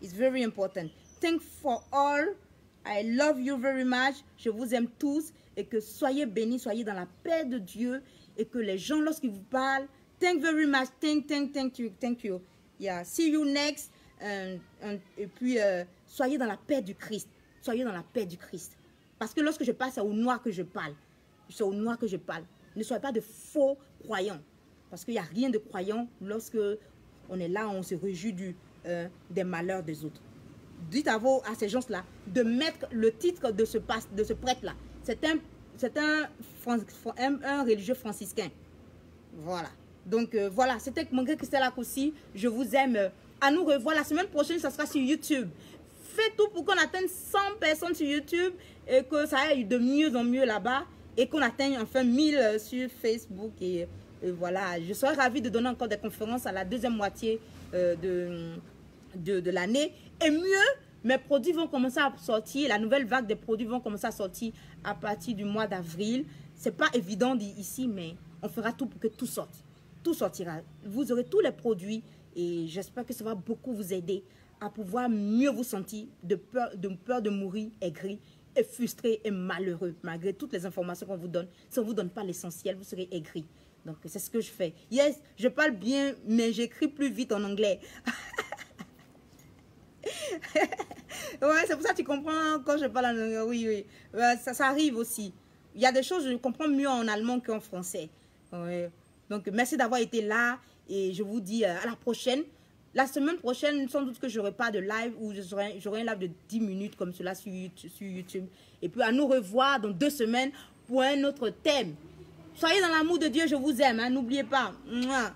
It's very important. Thank for all. I love you very much. Je vous aime tous et que soyez bénis, soyez dans la paix de Dieu et que les gens lorsqu'ils vous parlent, thank very much, thank you. Yeah, see you next. Et puis soyez dans la paix du Christ. Soyez dans la paix du Christ. Parce que lorsque je parle, c'est au noir que je parle. C'est au noir que je parle. Ne soyez pas de faux croyants. Parce qu'il n'y a rien de croyant lorsque on est là, on se réjouit des malheurs des autres. Dites à ces gens-là de mettre le titre de ce prêtre-là. C'est un religieux franciscain. Voilà. Donc voilà, c'était mon gré Christelle Akossi. Je vous aime. À nous revoir la semaine prochaine, ça sera sur YouTube. Faites tout pour qu'on atteigne 100 personnes sur YouTube et que ça aille de mieux en mieux là-bas et qu'on atteigne enfin 1000 sur Facebook. Et voilà, je serai ravie de donner encore des conférences à la deuxième moitié de l'année. Et mieux, mes produits vont commencer à sortir. La nouvelle vague des produits vont commencer à sortir à partir du mois d'avril. C'est pas évident ici, mais on fera tout pour que tout sorte. Tout sortira. Vous aurez tous les produits et j'espère que ça va beaucoup vous aider à pouvoir mieux vous sentir de peur de mourir aigri et frustré et malheureux. Malgré toutes les informations qu'on vous donne, si on ne vous donne pas l'essentiel, vous serez aigri. Donc c'est ce que je fais. Yes, je parle bien, mais j'écris plus vite en anglais. Ouais, c'est pour ça que tu comprends quand je parle en anglais. Oui. Ça arrive aussi. Il y a des choses que je comprends mieux en allemand qu'en français. Ouais. Donc, merci d'avoir été là. Et je vous dis à la prochaine. La semaine prochaine, sans doute que je n'aurai pas de live ou j'aurai un live de 10 minutes comme cela sur YouTube. Et puis, à nous revoir dans 2 semaines pour un autre thème. Soyez dans l'amour de Dieu, je vous aime. N'oubliez pas. Mouah.